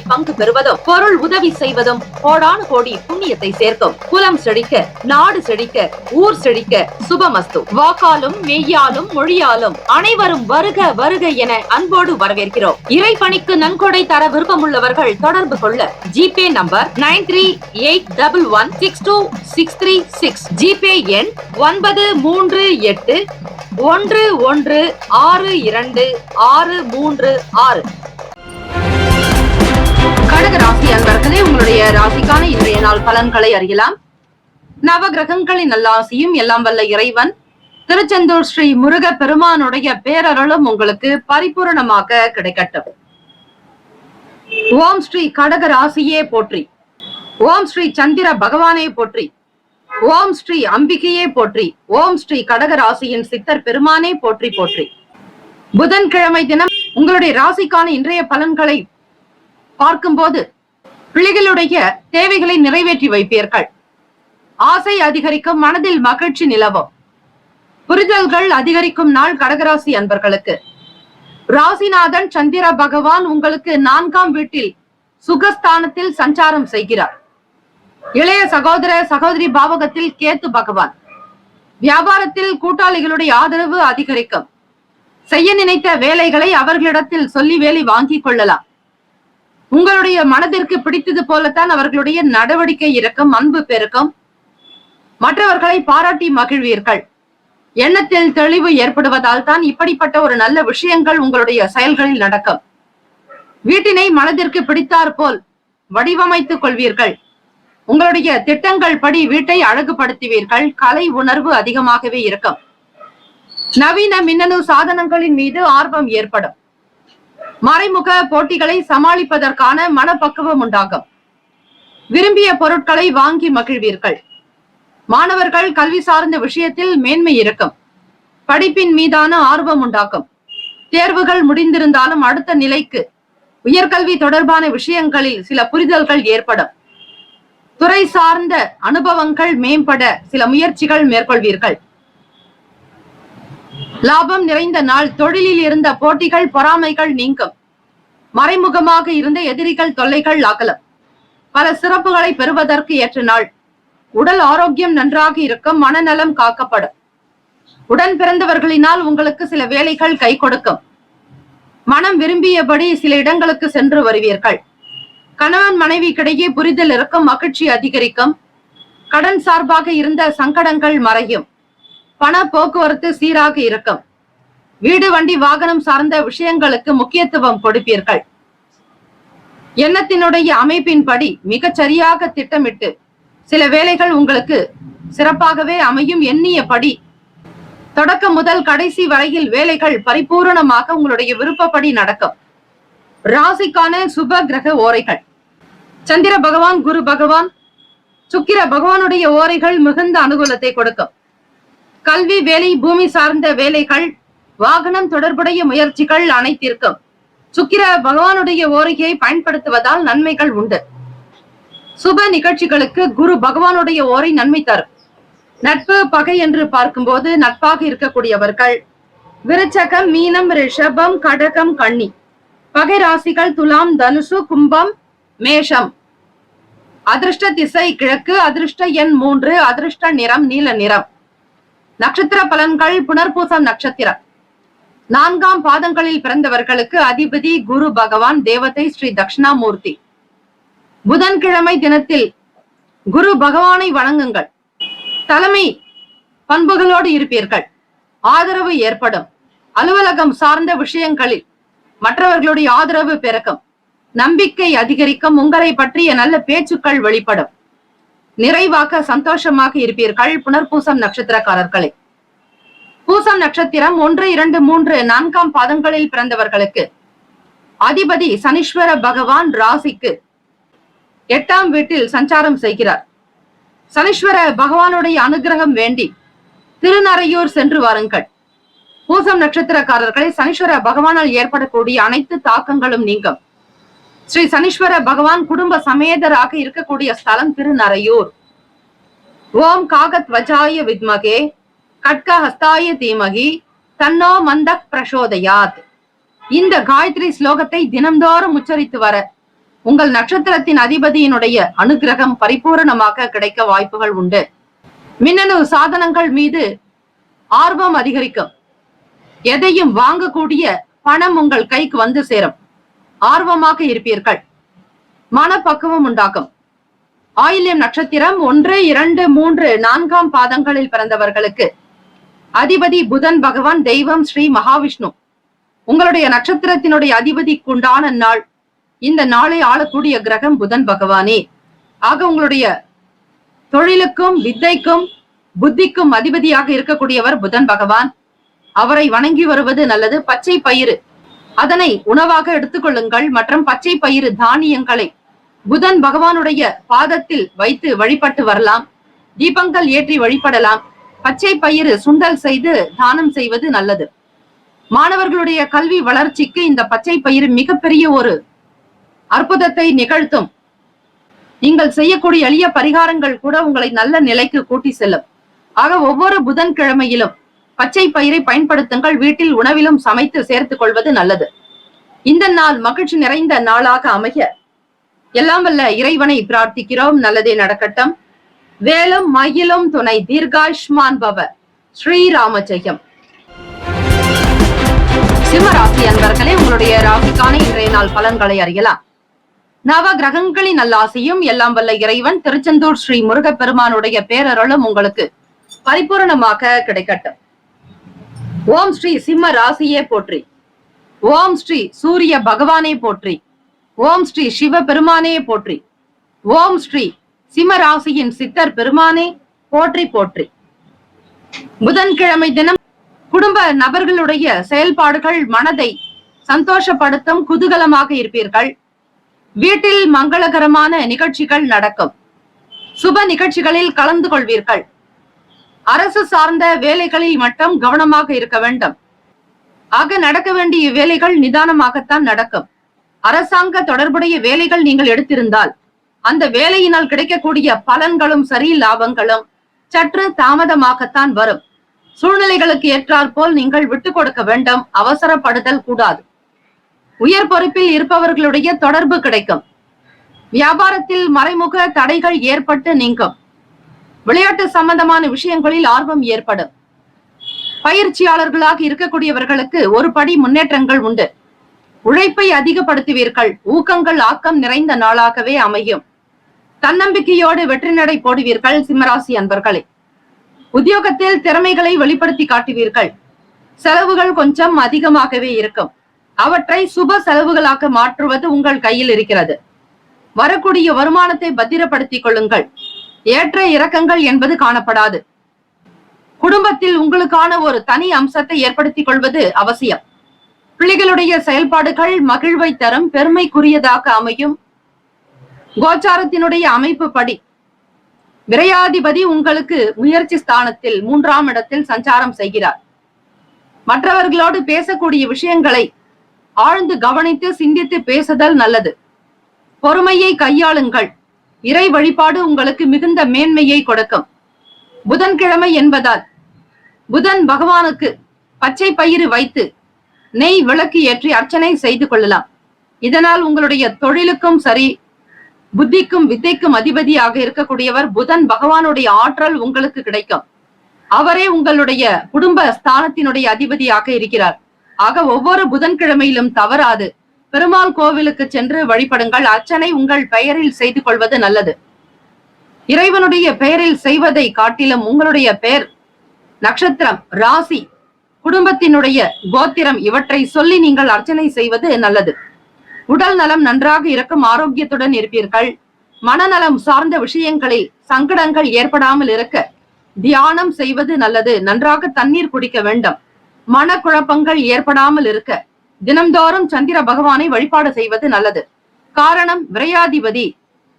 பங்கு பெறுவதும் பொருள் உதவி செய்வதும் கோடானு கோடி புண்ணியத்தை சேர்க்கும். குலம் செழிக்க, நாடு செழிக்க, ஊர் செழிக்க சுபமஸ்து. வாக்காலும் மெய்யாலும் மொழியாலும் அனைவரும் வருக வருக என அன்போடு வரவேற்கிறோம். இறைப்பணிக்கு நன்கொடை தர விருப்பமுள்ளவர்கள் தொடர்பு கொள்ள ஜிபே நம்பர் 9381162636, ஜிபே எண் 938111626336. கடக ராசி அன்பர்களே, உங்களுடைய ராசிக்கான இன்றைய நாள் பலன்களை அறியலாம். நவ கிரகங்களின் நல்லாசியும் எல்லாம் வல்ல இறைவன் திருச்செந்தூர் ஸ்ரீ முருக பெருமானுடைய பேரருளும் உங்களுக்கு பரிபூரணமாக கிடைக்கட்டும். ஓம் ஸ்ரீ கடக ராசியே போற்றி. ஓம் ஸ்ரீ சந்திர பகவானே போற்றி. ஓம் ஸ்ரீ அம்பிகையே போற்றி. ஓம் ஸ்ரீ கடக ராசியின் சித்தர் பெருமானே போற்றி போற்றி. புதன்கிழமை தினம் உங்களுடைய ராசிக்கான இன்றைய பலன்களை பார்க்கும்போது பிள்ளைகளுடைய தேவைகளை நிறைவேற்றி வைப்பீர்கள். ஆசை அதிகரிக்கும். மனதில் மகிழ்ச்சி நிலவும். புரிதல்கள் அதிகரிக்கும் நாள் கடகராசி அன்பர்களுக்கு. ராசிநாதன் சந்திர பகவான் உங்களுக்கு 4ஆம் வீட்டில் சுகஸ்தானத்தில் சஞ்சாரம் செய்கிறார். இளைய சகோதர சகோதரி பாவகத்தில் கேத்து பகவான். வியாபாரத்தில் கூட்டாளிகளுடைய ஆதரவு அதிகரிக்கும். செய்ய நினைத்த வேலைகளை அவர்களிடத்தில் சொல்லி வேலை வாங்கிக் கொள்ளலாம். உங்களுடைய மனதிற்கு பிடித்தது போலத்தான் அவர்களுடைய நடவடிக்கை இருக்கும். அன்பு பெருக்கும். மற்றவர்களை பாராட்டி மகிழ்வீர்கள். எண்ணத்தில் தெளிவு ஏற்படுவதால் தான் இப்படிப்பட்ட ஒரு நல்ல விஷயங்கள் உங்களுடைய செயல்களில் நடக்கும். வீட்டினை மனதிற்கு பிடித்தாற் போல் வடிவமைத்துக் கொள்வீர்கள். உங்களுடைய திட்டங்கள் படி வீட்டை அழகுபடுத்துவீர்கள். கலை உணர்வு அதிகமாகவே இருக்கும். நவீன மின்னணு சாதனங்களின் மீது ஆர்வம் ஏற்படும். மறைமுக போட்டிகளை சமாளிப்பதற்கான மனப்பக்குவம் உண்டாகும். விரும்பிய பொருட்களை வாங்கி மகிழ்வீர்கள். மாணவர்கள் கல்வி சார்ந்த விஷயத்தில் மேன்மை இருக்கும். படிப்பின் மீதான ஆர்வம் உண்டாகும். தேர்வுகள் முடிந்திருந்தாலும் அடுத்த நிலைக்கு உயர்கல்வி தொடர்பான விஷயங்களில் சில புரிதல்கள் ஏற்படும். துறை சார்ந்த அனுபவங்கள் மேம்பட சில முயற்சிகள் மேற்கொள்வீர்கள். லாபம் நிறைந்த நாள். தொழிலில் இருந்த போட்டிகள் பொறாமைகள் நீங்கும். மறைமுகமாக இருந்த எதிரிகள் தொல்லைகள் அகலும். பல சிறப்புகளை பெறுவதற்கு ஏற்ற நாள். உடல் ஆரோக்கியம் நன்றாக இருக்கும். மனநலம் காக்கப்படும். உடன் பிறந்தவர்களினால் உங்களுக்கு சில வேலைகள் கை கொடுக்கும். மனம் விரும்பியபடி சில இடங்களுக்கு சென்று வருவீர்கள். கணவன் மனைவிக்கிடையே புரிதல் இருக்கும். மகிழ்ச்சி அதிகரிக்கும். கடன் சார்பாக இருந்த சங்கடங்கள் மறையும். பண போக்குவரத்து சீராக இருக்கும். வீடு வண்டி வாகனம் சார்ந்த விஷயங்களுக்கு முக்கியத்துவம் கொடுப்பீர்கள். எண்ணத்தினுடைய அமைப்பின்படி மிகச் சரியாக திட்டமிட்டு சில வேலைகள் உங்களுக்கு சிறப்பாகவே அமையும். எண்ணியபடி தொடக்கம் முதல் கடைசி வரையில் வேலைகள் பரிபூரணமாக உங்களுடைய விருப்பப்படி நடக்கும். ராசிக்கான சுப கிரக ஓரைகள். சந்திர பகவான், குரு பகவான், சுக்கிர பகவானுடைய ஓரைகள் மிகுந்த அனுகூலத்தை கொடுக்கும். கல்வி, வேலை, பூமி சார்ந்த வேலைகள், வாகனம் தொடர்புடைய முயற்சிகள் அனைத்திற்கும் சுக்கிர பகவானுடைய ஓரையை பயன்படுத்துவதால் நன்மைகள் உண்டு. சுப நிகழ்ச்சிகளுக்கு குரு பகவானுடைய ஓரை நன்மை தரும். நட்பு, பகை என்று பார்க்கும்போது நட்பாக இருக்கக்கூடியவர்கள் விருச்சகம், மீனம், ரிஷபம், கடகம், கன்னி. பகை ராசிகள் துலாம், தனுசு, கும்பம், மேஷம். அதிர்ஷ்ட திசை கிழக்கு. அதிர்ஷ்ட எண் 3. அதிர்ஷ்ட நிறம் நீல நிறம். நட்சத்திர பலன்கள். புனர்பூசம் நட்சத்திரம். 4ஆம் பாதங்களில் பிறந்தவர்களுக்கு அதிபதி குரு பகவான், தேவதை ஸ்ரீ தட்சிணாமூர்த்தி. புதன்கிழமை தினத்தில் குரு பகவானை வணங்குங்கள். தலைமை பண்புகளோடு இருப்பீர்கள். ஆதரவு ஏற்படும். அலுவலகம் சார்ந்த விஷயங்களில் மற்றவர்களுடைய ஆதரவு பெருக்கும். நம்பிக்கை அதிகரிக்கும். உங்களை பற்றிய நல்ல பேச்சுக்கள் வெளிப்படும். நிறைவாக சந்தோஷமாக இருப்பீர்கள். புனர்பூசம் நட்சத்திரக்காரர்களே. பூசம் நட்சத்திரம் 1, 2, 3, 4ஆம் பாதங்களில் பிறந்தவர்களுக்கு அதிபதி சனீஸ்வர பகவான் ராசிக்கு 8ஆம் வீட்டில் சஞ்சாரம் செய்கிறார். சனீஸ்வர பகவானுடைய அனுகிரகம் வேண்டி திருநறையூர் சென்று வாருங்கள். பூசம் நட்சத்திரக்காரர்களை சனீஸ்வர பகவானால் ஏற்படக்கூடிய அனைத்து தாக்கங்களும் நீங்கும். ஸ்ரீ சனீஸ்வர பகவான் குடும்ப சமேதராக இருக்கக்கூடிய ஸ்தலம் திருநறையூர். ஓம் காகத்வஜாய வித்மகே கட்கஹஸ்தாய தீமகி தன்னோ மந்தக் பிரசோதயாத். இந்த காயத்ரி ஸ்லோகத்தை தினம்தோறும் உச்சரித்து வர உங்கள் நட்சத்திரத்தின் அதிபதியினுடைய அனுகிரகம் பரிபூரணமாக கிடைக்க வாய்ப்புகள் உண்டு. மின்னணு சாதனங்கள் மீது ஆர்வம் அதிகரிக்கும். எதையும் வாங்கக்கூடிய பணம் உங்கள் கைக்கு வந்து சேரும். ஆர்வமாக இருப்பீர்கள். மனப்பக்குவம் உண்டாகும். ஆயில்யம் நட்சத்திரம் 1, 2, 3, 4ஆம் பாதங்களில் பிறந்தவர்களுக்கு அதிபதி புதன் பகவான், தெய்வம் ஸ்ரீ மகாவிஷ்ணு. உங்களுடைய நட்சத்திரத்தினுடைய அதிபதிக்குண்டான நாள். இந்த நாளை ஆளக்கூடிய கிரகம் புதன் பகவானே. ஆக உங்களுடைய தொழிலுக்கும் வித்தைக்கும் புத்திக்கும் அதிபதியாக இருக்கக்கூடியவர் புதன் பகவான். அவரை வணங்கி வருவது நல்லது. பச்சை பயிறு அதனை உணவாக எடுத்துக்கொள்ளுங்கள். மற்றும் பச்சை பயிறு தானியங்களை புதன் பகவானுடைய பாதத்தில் வைத்து வழிபட்டு வரலாம். தீபங்கள் ஏற்றி வழிபடலாம். பச்சை பயிறு சுண்டல் செய்து தானம் செய்வது நல்லது. மாணவர்களுடைய கல்வி வளர்ச்சிக்கு இந்த பச்சை பயிறு மிகப்பெரிய ஒரு அற்புதத்தை நிகழ்த்தும். நீங்கள் செய்யக்கூடிய எளிய பரிகாரங்கள் கூட உங்களை நல்ல நிலைக்கு கூட்டி செல்லும். ஆக ஒவ்வொரு புதன்கிழமையிலும் பச்சை பயிரை பயன்படுத்துங்கள். வீட்டில் உணவிலும் சமைத்து சேர்த்துக் கொள்வது நல்லது. இந்த நாள் மகிழ்ச்சி நிறைந்த நாளாக அமைய எல்லாம் வல்ல இறைவனை பிரார்த்திக்கிறோம். நல்லதே நடக்கட்டும். வேலும் மயிலும் துணை. தீர்காயுஷ்மான் பவ. ஸ்ரீராம ஜெயம். சிம்ம ராசி அன்பர்களே, உங்களுடைய ராசிக்கான இன்றைய நாள் பலன்களை அறியலாம். நவ கிரகங்களின் நல்லாசியும் எல்லாம் வல்ல இறைவன் திருச்செந்தூர் ஸ்ரீ முருகப்பெருமானுடைய பேரருளும் உங்களுக்கு பரிபூரணமாக கிடைக்கட்டும். ஓம் ஸ்ரீ சிம்ம ராசியே போற்றி. ஓம் ஸ்ரீ சூரிய பகவானே போற்றி. ஓம் ஸ்ரீ சிவ பெருமானே போற்றி. ஓம் ஸ்ரீ சிம்ம ராசியின் சித்தர் பெருமானே போற்றி போற்றி. புதன்கிழமை தினம் குடும்ப நபர்களுடைய செயல்பாடுகள் மனதை சந்தோஷப்படுத்தும், குதூகலமாக இருப்பீர்கள். வீட்டில் மங்களகரமான நிகழ்ச்சிகள் நடக்கும். சுப நிகழ்ச்சிகளில் கலந்து கொள்வீர்கள். அரசு சார்ந்த வேலைகளில் மட்டும் கவனமாக இருக்க வேண்டும். ஆக நடக்க வேண்டிய வேலைகள் நிதானமாகத்தான் நடக்கும். அரசாங்க தொடர்புடைய வேலைகள் நீங்கள் எடுத்திருந்தால் அந்த வேலையினால் கிடைக்கக்கூடிய பலன்களும் சரி, லாபங்களும் சற்று தாமதமாகத்தான் வரும். சூழ்நிலைகளுக்கு ஏற்றாற் போல் நீங்கள் விட்டுக் கொடுக்க வேண்டும். அவசரப்படுதல் கூடாது. உயர் பொறுப்பில் இருப்பவர்களுடைய தொடர்பு கிடைக்கும். வியாபாரத்தில் மறைமுக தடைகள் ஏற்பட்டு நீங்கும். விளையாட்டு சம்பந்தமான விஷயங்களில் ஆர்வம் ஏற்படும். பயிற்சியாளர்களாக இருக்கக்கூடியவர்களுக்கு ஒரு படி முன்னேற்றங்கள் உண்டு. உழைப்பை அதிகப்படுத்துவீர்கள். ஊக்கங்கள் ஆக்கம் நிறைந்த நாளாகவே அமையும். தன்னம்பிக்கையோடு வெற்றி நடை போடுவீர்கள். சிம்மராசி அன்பர்களே, உத்தியோகத்தில் திறமைகளை வெளிப்படுத்தி காட்டுவீர்கள். செலவுகள் கொஞ்சம் அதிகமாகவே இருக்கும். அவற்றை சுப செலவுகளாக மாற்றுவது உங்கள் கையில் இருக்கிறது. வரக்கூடிய வருமானத்தை பத்திரப்படுத்திக் கொள்ளுங்கள். ஏற்ற இறக்கங்கள் என்பது காணப்படாது. குடும்பத்தில் உங்களுக்கான ஒரு தனி அம்சத்தை ஏற்படுத்திக் கொள்வது அவசியம். பிள்ளைகளுடைய செயல்பாடுகள் மகிழ்வை தரும், பெருமைக்குரியதாக அமையும். கோச்சாரத்தினுடைய அமைப்பு படி விரையாதிபதி உங்களுக்கு முயற்சி ஸ்தானத்தில் 3ஆம் இடத்தில் சஞ்சாரம் செய்கிறார். மற்றவர்களோடு பேசக்கூடிய விஷயங்களை ஆழ்ந்து கவனித்து சிந்தித்து பேசுதல் நல்லது. பொறுமையை கையாளுங்கள். இறை வழிபாடு உங்களுக்கு மிகுந்த மேன்மையை கொடுக்கும். புதன்கிழமை என்பதால் புதன் பகவானுக்கு பச்சை பயிறு வைத்து நெய் விளக்கு ஏற்றி அர்ச்சனை செய்து கொள்ளலாம். இதனால் உங்களுடைய தொழிலுக்கும் சரி, புத்திக்கும் வித்தைக்கும் அதிபதியாக இருக்கக்கூடியவர் புதன் பகவானுடைய ஆற்றல் உங்களுக்கு கிடைக்கும். அவரே உங்களுடைய குடும்ப ஸ்தானத்தினுடைய அதிபதியாக இருக்கிறார். ஆக ஒவ்வொரு புதன்கிழமையிலும் தவறாது பெருமாள் கோவிலுக்கு சென்று வழிபடுங்கள். அர்ச்சனை உங்கள் பெயரில் செய்து கொள்வது நல்லது. இறைவனுடைய பெயரில் செய்வதை காட்டிலும் உங்களுடைய பெயர், நட்சத்திரம், ராசி, குடும்பத்தினுடைய கோத்திரம் இவற்றை சொல்லி நீங்கள் அர்ச்சனை செய்வது நல்லது. உடல் நலம் நன்றாக இருக்கும். ஆரோக்கியத்துடன் இருப்பீர்கள். மனநலம் சார்ந்த விஷயங்களில் சங்கடங்கள் ஏற்படாமல் இருக்க தியானம் செய்வது நல்லது. நன்றாக தண்ணீர் குடிக்க வேண்டும். மனக்குழப்பங்கள் ஏற்படாமல் இருக்க தினம்தோறும் சந்திர பகவானை வழிபாடு செய்வது நல்லது. காரணம், விரையாதிபதி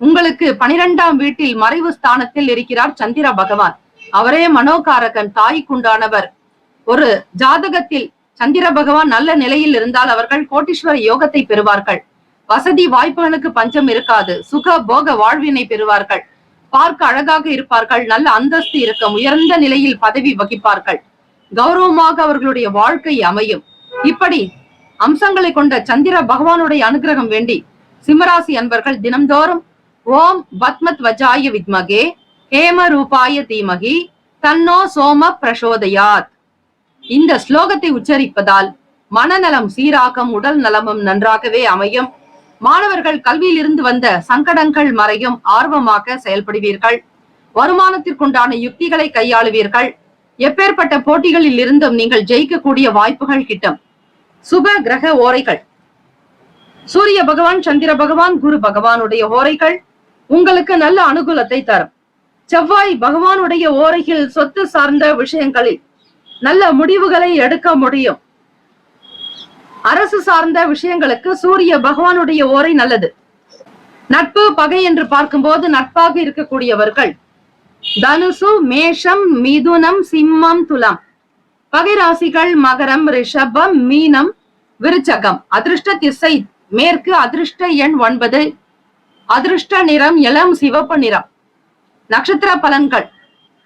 உங்களுக்கு 12ஆம் வீட்டில் மறைவு ஸ்தானத்தில் இருக்கிறார் சந்திர பகவான். அவரே மனோகாரகன், தாய்க்குண்டானவர். ஒரு ஜாதகத்தில் சந்திர பகவான் நல்ல நிலையில் இருந்தால் அவர்கள் கோட்டீஸ்வர யோகத்தை பெறுவார்கள். வசதி வாய்ப்புகளுக்கு பஞ்சம் இருக்காது. சுக போக வாழ்வினை பெறுவார்கள். பார்க்க அழகாக இருப்பார்கள். நல்ல அந்தஸ்து இருக்கும். உயர்ந்த நிலையில் பதவி வகிப்பார்கள். கௌரவமாக அவர்களுடைய வாழ்க்கை அமையும். இப்படி அம்சங்களை கொண்ட சந்திர பகவானுடைய அனுகிரகம் வேண்டி சிம்மராசி அன்பர்கள் தினம்தோறும் ஓம் பத்மத் வஜாய வித்மகே ஹேம ரூபாய தீமகி தன்னோ சோம பிரசோதயாத் இந்த ஸ்லோகத்தை உச்சரிப்பதால் மனநலம் சீராகும், உடல் நலமும் நன்றாகவே அமையும். மாணவர்கள் கல்வியில் இருந்து வந்த சங்கடங்கள் மறையும். ஆர்வமாக செயல்படுவீர்கள். வருமானத்திற்குண்டான யுக்திகளை கையாளுவீர்கள். எப்பேற்பட்ட போட்டிகளில் இருந்தும் நீங்கள் ஜெயிக்கக்கூடிய வாய்ப்புகள் கிட்டும். சுப கிரக ஓரைகள், சூரிய பகவான், சந்திர பகவான், குரு பகவானுடைய ஓரைகள் உங்களுக்கு நல்ல அனுகூலத்தை தரும். செவ்வாய் பகவானுடைய ஓரையில் சொத்து சார்ந்த விஷயங்களில் நல்ல முடிவுகளை எடுக்க முடியும். அரசு சார்ந்த விஷயங்களுக்கு சூரிய பகவானுடைய ஓரை நல்லது. நட்பு பகை என்று பார்க்கும்போது நட்பாக இருக்கக்கூடியவர்கள் தனுசு, மேஷம், மிதுனம், சிம்மம், துலாம். பகை ராசிகள் மகரம், ரிஷபம், மீனம், விருச்சகம். அதிர்ஷ்ட திசை மேற்கு. அதிர்ஷ்ட எண் 9. அதிர்ஷ்ட நிறம் இளம் சிவப்பு நிறம். நட்சத்திர பலன்கள்,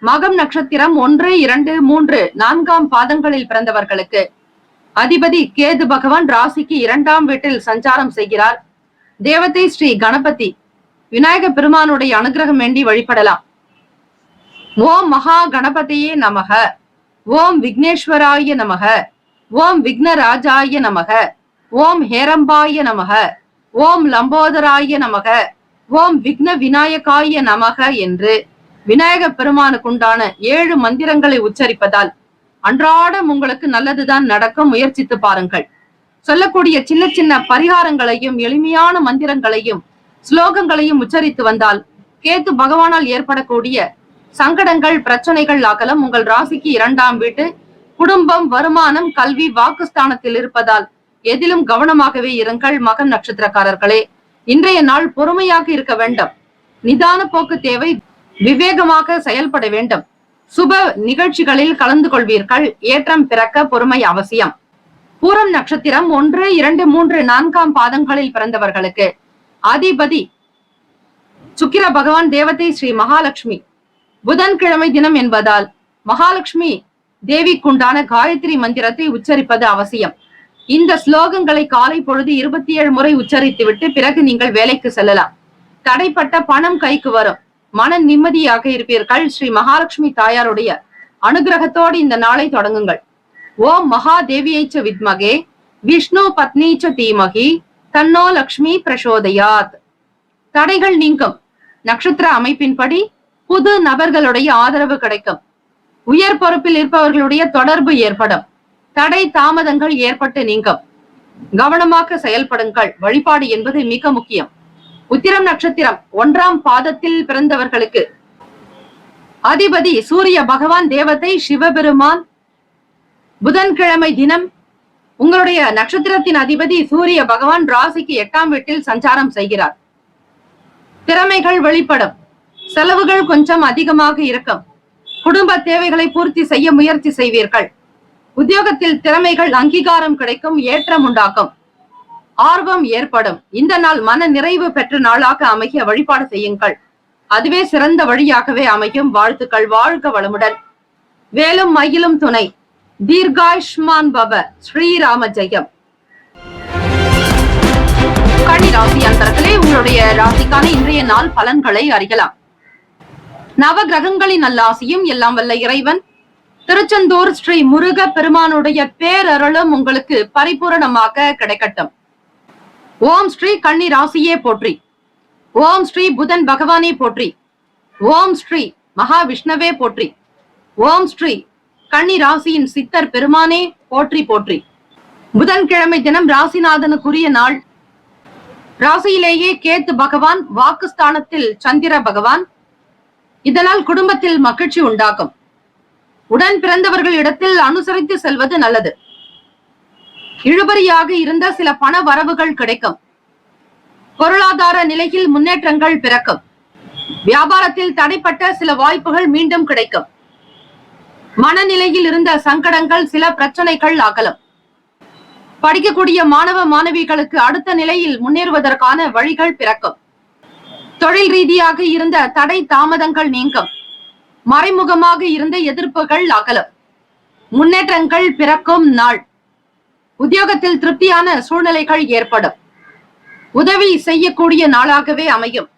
மகம் நட்சத்திரம் 1, 2, 3, 4ஆம் பாதங்களில் பிறந்தவர்களுக்கு அதிபதி கேது பகவான் ராசிக்கு 2ஆம் வீட்டில் சஞ்சாரம் செய்கிறார். தேவதை ஸ்ரீ கணபதி விநாயக பெருமானுடைய அனுகிரகம் வேண்டி வழிபடலாம். ஓம் மகா கணபதியே நமக. ஓம் விக்னேஸ்வராய நமக. ஓம் விக்னராஜாய நமக. ஓம் ஹேரம்பாய நமக. ஓம் லம்போதராய நமக. ஓம் விக்ன விநாயகாய நமக என்று விநாயக பெருமானுக்குண்டான 7 மந்திரங்களை உச்சரிப்பதால் அன்றாடம் உங்களுக்கு நல்லதுதான் நடக்கும். முயற்சித்து பாருங்கள். சொல்லக்கூடிய சின்ன சின்ன பரிகாரங்களையும் எளிமையான மந்திரங்களையும் ஸ்லோகங்களையும் உச்சரித்து வந்தால் கேத்து பகவானால் ஏற்படக்கூடிய சங்கடங்கள், பிரச்சனைகள் அகலம். உங்கள் ராசிக்கு 2ஆம் வீட்டு குடும்பம், வருமானம், கல்வி, வாக்குஸ்தானத்தில் இருப்பதால் எதிலும் கவனமாகவே இருங்கள். மகம் நட்சத்திரக்காரர்களே, இன்றைய நாள் பொறுமையாக இருக்க வேண்டும். நிதான போக்கு தேவை. விவேகமாக செயல்பட வேண்டும். சுப நிகழ்ச்சிகளில் கலந்து கொள்வீர்கள். ஏற்றம் பிறக்க பொறுமை அவசியம். பூரம் நட்சத்திரம் 1, 2, 3, 4 பாதங்களில் பிறந்தவர்களுக்கு அதிபதி சுக்கிர பகவான், தேவதை ஸ்ரீ மகாலட்சுமி. புதன்கிழமை தினம் என்பதால் மகாலட்சுமி தேவிக்குண்டான காயத்ரி மந்திரத்தை உச்சரிப்பது அவசியம். இந்த ஸ்லோகங்களை காலை பொழுது 27 முறை உச்சரித்துவிட்டு பிறகு நீங்கள் வேலைக்கு செல்லலாம். தடைப்பட்ட பணம் கைக்கு வரும். மன நிம்மதியாக இருப்பீர்கள். ஸ்ரீ மகாலட்சுமி தாயாருடைய அனுகிரகத்தோடு இந்த நாளை தொடங்குங்கள். ஓம் மகாதேவியைச்ச வித்மகே விஷ்ணு பத்னீச்ச தீமகி தன்னோ லக்ஷ்மி பிரசோதயாத். தடைகள் நீங்கும். நட்சத்திர அமைப்பின்படி புது நபர்களுடைய ஆதரவு கிடைக்கும். உயர் பொறுப்பில் இருப்பவர்களுடைய தொடர்பு ஏற்படும். தடை தாமதங்கள் ஏற்பட்டு நீங்கும். கவனமாக செயல்படுங்கள். வழிபாடு என்பது மிக முக்கியம். உத்திரம் நட்சத்திரம் 1 பாதத்தில் பிறந்தவர்களுக்கு அதிபதி சூரிய பகவான், தேவதை சிவபெருமான். புதன்கிழமை தினம் உங்களுடைய நட்சத்திரத்தின் அதிபதி சூரிய பகவான் ராசிக்கு 8ஆம் வீட்டில் சஞ்சாரம் செய்கிறார். திறமைகள் வெளிப்படும். செலவுகள் கொஞ்சம் அதிகமாக இருக்கும். குடும்ப தேவைகளை பூர்த்தி செய்ய முயற்சி செய்வீர்கள். உத்தியோகத்தில் திறமைகள் அங்கீகாரம் கிடைக்கும். ஏற்றம் உண்டாக்கும். ஆர்வம் ஏற்படும். இந்த நாள் மன நிறைவு பெற்ற நாளாக அமைய வழிபாடு செய்யுங்கள். அதுவே சிறந்த வழியாகவே அமையும். வாழ்த்துக்கள். வாழ்க வளமுடன். வேலும் மயிலும் துணை. தீர்காயுஷ்மான் பவ. ஸ்ரீராம ஜெயம். கன்னி ராசி அன்பர்களே, உங்களுடைய ராசிக்கான இன்றைய நாள் பலன்களை அறியலாம். நவ கிரகங்களின் நல்லாசியும் எல்லாம் வல்ல இறைவன் திருச்செந்தூர் ஸ்ரீ முருக பெருமானுடைய பேரருளும் உங்களுக்கு பரிபூரணமாக கிடைக்கட்டும். ஓம் ஸ்ரீ கன்னி ராசியே போற்றி. ஓம் ஸ்ரீ புதன் பகவானே போற்றி. ஓம் ஸ்ரீ மகாவிஷ்ணவே போற்றி. ஓம் ஸ்ரீ கன்னி ராசியின் சித்தர் பெருமானே போற்றி போற்றி. புதன்கிழமை தினம் ராசிநாதனுக்குரிய நாள். ராசியிலேயே கேத்து பகவான், வாக்குஸ்தானத்தில் சந்திர பகவான். இதனால் குடும்பத்தில் மகிழ்ச்சி உண்டாகும். உடன் பிறந்தவர்கள் இடத்தில் அனுசரித்து செல்வது நல்லது. இழுபறியாக இருந்த சில பண வரவுகள் கிடைக்கும். பொருளாதார நிலையில் முன்னேற்றங்கள் பிறக்கும். வியாபாரத்தில் தடைப்பட்ட சில வாய்ப்புகள் மீண்டும் கிடைக்கும். மனநிலையில் இருந்த சங்கடங்கள், சில பிரச்சனைகள் அகலும். படிக்கக்கூடிய மாணவ மாணவிகளுக்கு அடுத்த நிலையில் முன்னேறுவதற்கான வழிகள் பிறக்கும். தொழில் ரீதியாக இருந்த தடை தாமதங்கள் நீங்கும். மறைமுகமாக இருந்த எதிர்ப்புகள் அகலும். முன்னேற்றங்கள் பிறக்கும் நாள். உத்தியோகத்தில் திருப்தியான சூழ்நிலைகள் ஏற்படும். உதவி செய்யக்கூடிய நாளாகவே அமையும்.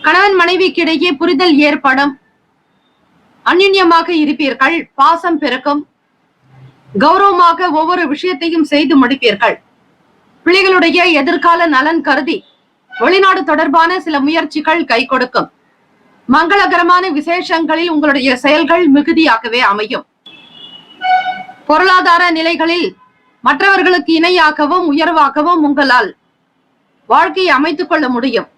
கணவன் மனைவிக்கிடையே புரிதல் ஏற்படும். அந்யுன்யமாக இருப்பீர்கள். பாசம் பெருக்கும். கௌரவமாக ஒவ்வொரு விஷயத்தையும் செய்து முடிப்பீர்கள். பிள்ளைகளுடைய எதிர்கால நலன் கருதி வெளிநாடு தொடர்பான சில முயற்சிகள் கை கொடுக்கும். மங்களகரமான விசேஷங்களில் உங்களுடைய செயல்கள் மிகுதியாகவே அமையும். பொருளாதார நிலைகளில் மற்றவர்களுக்கு இணையாகவும் உயர்வாகவும் உங்களால் வாழ்க்கையை அமைத்துக் கொள்ள முடியும்.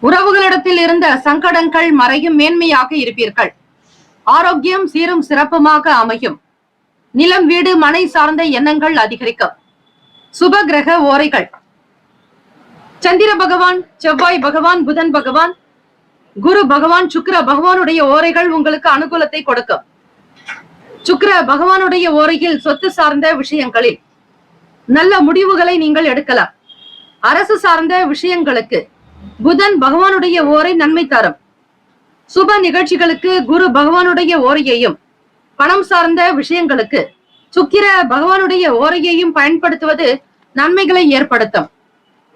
உறவுகளிடத்தில் இருந்த சங்கடங்கள் மறையும். மேன்மையாக இருப்பீர்கள். ஆரோக்கியம் சீரும் சிறப்புமாக அமையும். நிலம், வீடு, மனை சார்ந்த எண்ணங்கள் அதிகரிக்கும். சுப கிரக ஓரைகள். சந்திர பகவான், செவ்வாய் பகவான், புதன் பகவான், குரு பகவான், சுக்கிர பகவானுடைய ஓரைகள் உங்களுக்கு அனுகூலத்தை கொடுக்கும். சுக்கிர பகவானுடைய ஓரையில் சொத்து சார்ந்த விஷயங்களில் நல்ல முடிவுகளை நீங்கள் எடுக்கலாம். அரசு சார்ந்த விஷயங்களுக்கு புதன் பகவானுடைய ஓரை நன்மை தரும். சுப நிகழ்ச்சிகளுக்கு குரு பகவானுடைய ஓரையையும், பணம் சார்ந்த விஷயங்களுக்கு சுக்கிர பகவானுடைய ஓரையையும் பயன்படுத்துவது நன்மைகளை ஏற்படுத்தும்.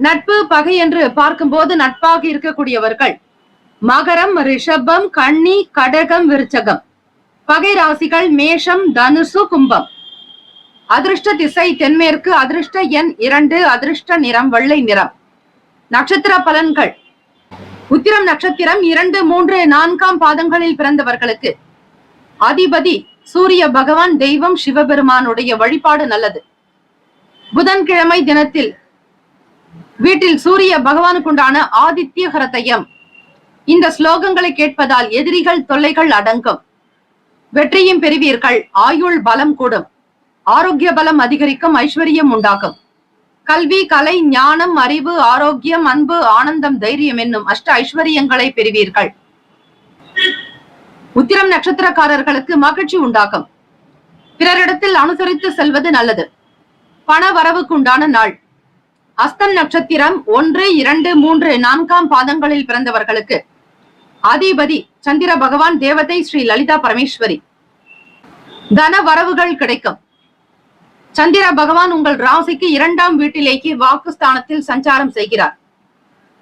நட்பு பகை என்று பார்க்கும்போது நட்பாக இருக்கக்கூடியவர்கள் மகரம், ரிஷபம், கன்னி, கடகம், விருச்சகம். பகை ராசிகள் மேஷம், தனுசு, கும்பம். அதிர்ஷ்ட திசை தென்மேற்கு. அதிர்ஷ்ட எண் 2. அதிர்ஷ்ட நிறம் வெள்ளை நிறம். நட்சத்திர பலன்கள். உத்திரம் நட்சத்திரம் 2, 3, 4 பாதங்களில் பிறந்தவர்களுக்கு அதிபதி சூரிய பகவான், தெய்வம் சிவபெருமானுடைய வழிபாடு நல்லது. புதன்கிழமை தினத்தில் வீட்டில் சூரிய பகவானுக்குண்டான ஆதித்ய ஹிருதயம் இந்த ஸ்லோகங்களை கேட்பதால் எதிரிகள் தொல்லைகள் அடங்கும். வெற்றியும் பெறுவீர்கள். ஆயுள் பலம் கூடும். ஆரோக்கிய பலம் அதிகரிக்கும். ஐஸ்வர்யம் உண்டாகும். கல்வி, கலை, ஞானம், அறிவு, ஆரோக்கியம், அன்பு, ஆனந்தம், தைரியம் என்னும் அஷ்ட ஐஸ்வர்யங்களை பெறுவீர்கள். உத்திரம் நட்சத்திரக்காரர்களுக்கு மகிழ்ச்சி உண்டாகும். பிறரிடத்தில் அனுசரித்து செல்வது நல்லது. பண வரவுக்கு உண்டான நாள். அஸ்தம் நட்சத்திரம் 1, 2, 3, 4ஆம் பாதங்களில் பிறந்தவர்களுக்கு அதிபதி சந்திர பகவான், தேவதை ஸ்ரீ லலிதா பரமேஸ்வரி. தன வரவுகள் கிடைக்கும். சந்திர பகவான் உங்கள் ராசிக்கு 2ஆம் வீட்டிலேயே வாக்குஸ்தானத்தில் சஞ்சாரம் செய்கிறார்.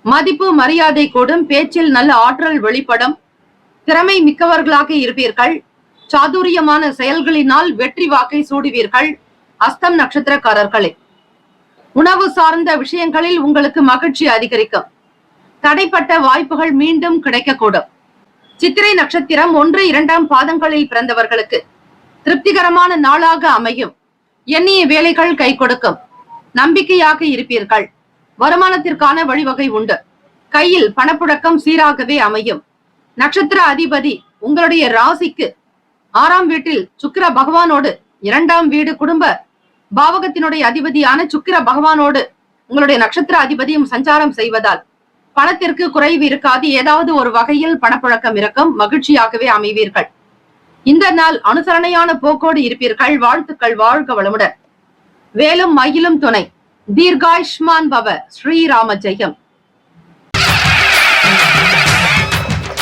மதிப்பு மரியாதை கூடும். பேச்சில் நல்ல ஆற்றல் வெளிப்படும். திறமை மிக்கவர்களாக இருப்பீர்கள். சாதுரியமான செயல்களினால் வெற்றி வாக்கை சூடுவீர்கள். அஸ்தம் நட்சத்திரக்காரர்களே, உணவு சார்ந்த விஷயங்களில் உங்களுக்கு மகிழ்ச்சி அதிகரிக்கும். தடைப்பட்ட வாய்ப்புகள் மீண்டும் கிடைக்கக்கூடும். சித்திரை நட்சத்திரம் 1, 2ஆம் பாதங்களில் பிறந்தவர்களுக்கு திருப்திகரமான நாளாக அமையும். எண்ணிய வேலைகள் கை கொடுக்கும். நம்பிக்கையாக இருப்பீர்கள். வருமானத்திற்கான வழிவகை உண்டு. கையில் பணப்புழக்கம் சீராகவே அமையும். நட்சத்திர அதிபதி உங்களுடைய ராசிக்கு 6ஆம் வீட்டில் சுக்கிர பகவானோடு, 2ஆம் வீடு குடும்ப பாவகத்தினுடைய அதிபதியான சுக்கிர பகவானோடு உங்களுடைய நட்சத்திர அதிபதியும் சஞ்சாரம் செய்வதால் பணத்திற்கு குறைவு இருக்காது. ஏதாவது ஒரு வகையில் பணப்புழக்கம் இருக்கும். மகிழ்ச்சியாகவே அமைவீர்கள். இந்த நாள் அனுசரணையான போக்கோடு இருப்பீர்கள். வாழ்த்துக்கள். வாழ்க வளமுடன். வேலும் மயிலும் துணை. தீர்காயுஷ்மான் பவ. ஸ்ரீராம ஜெயம்.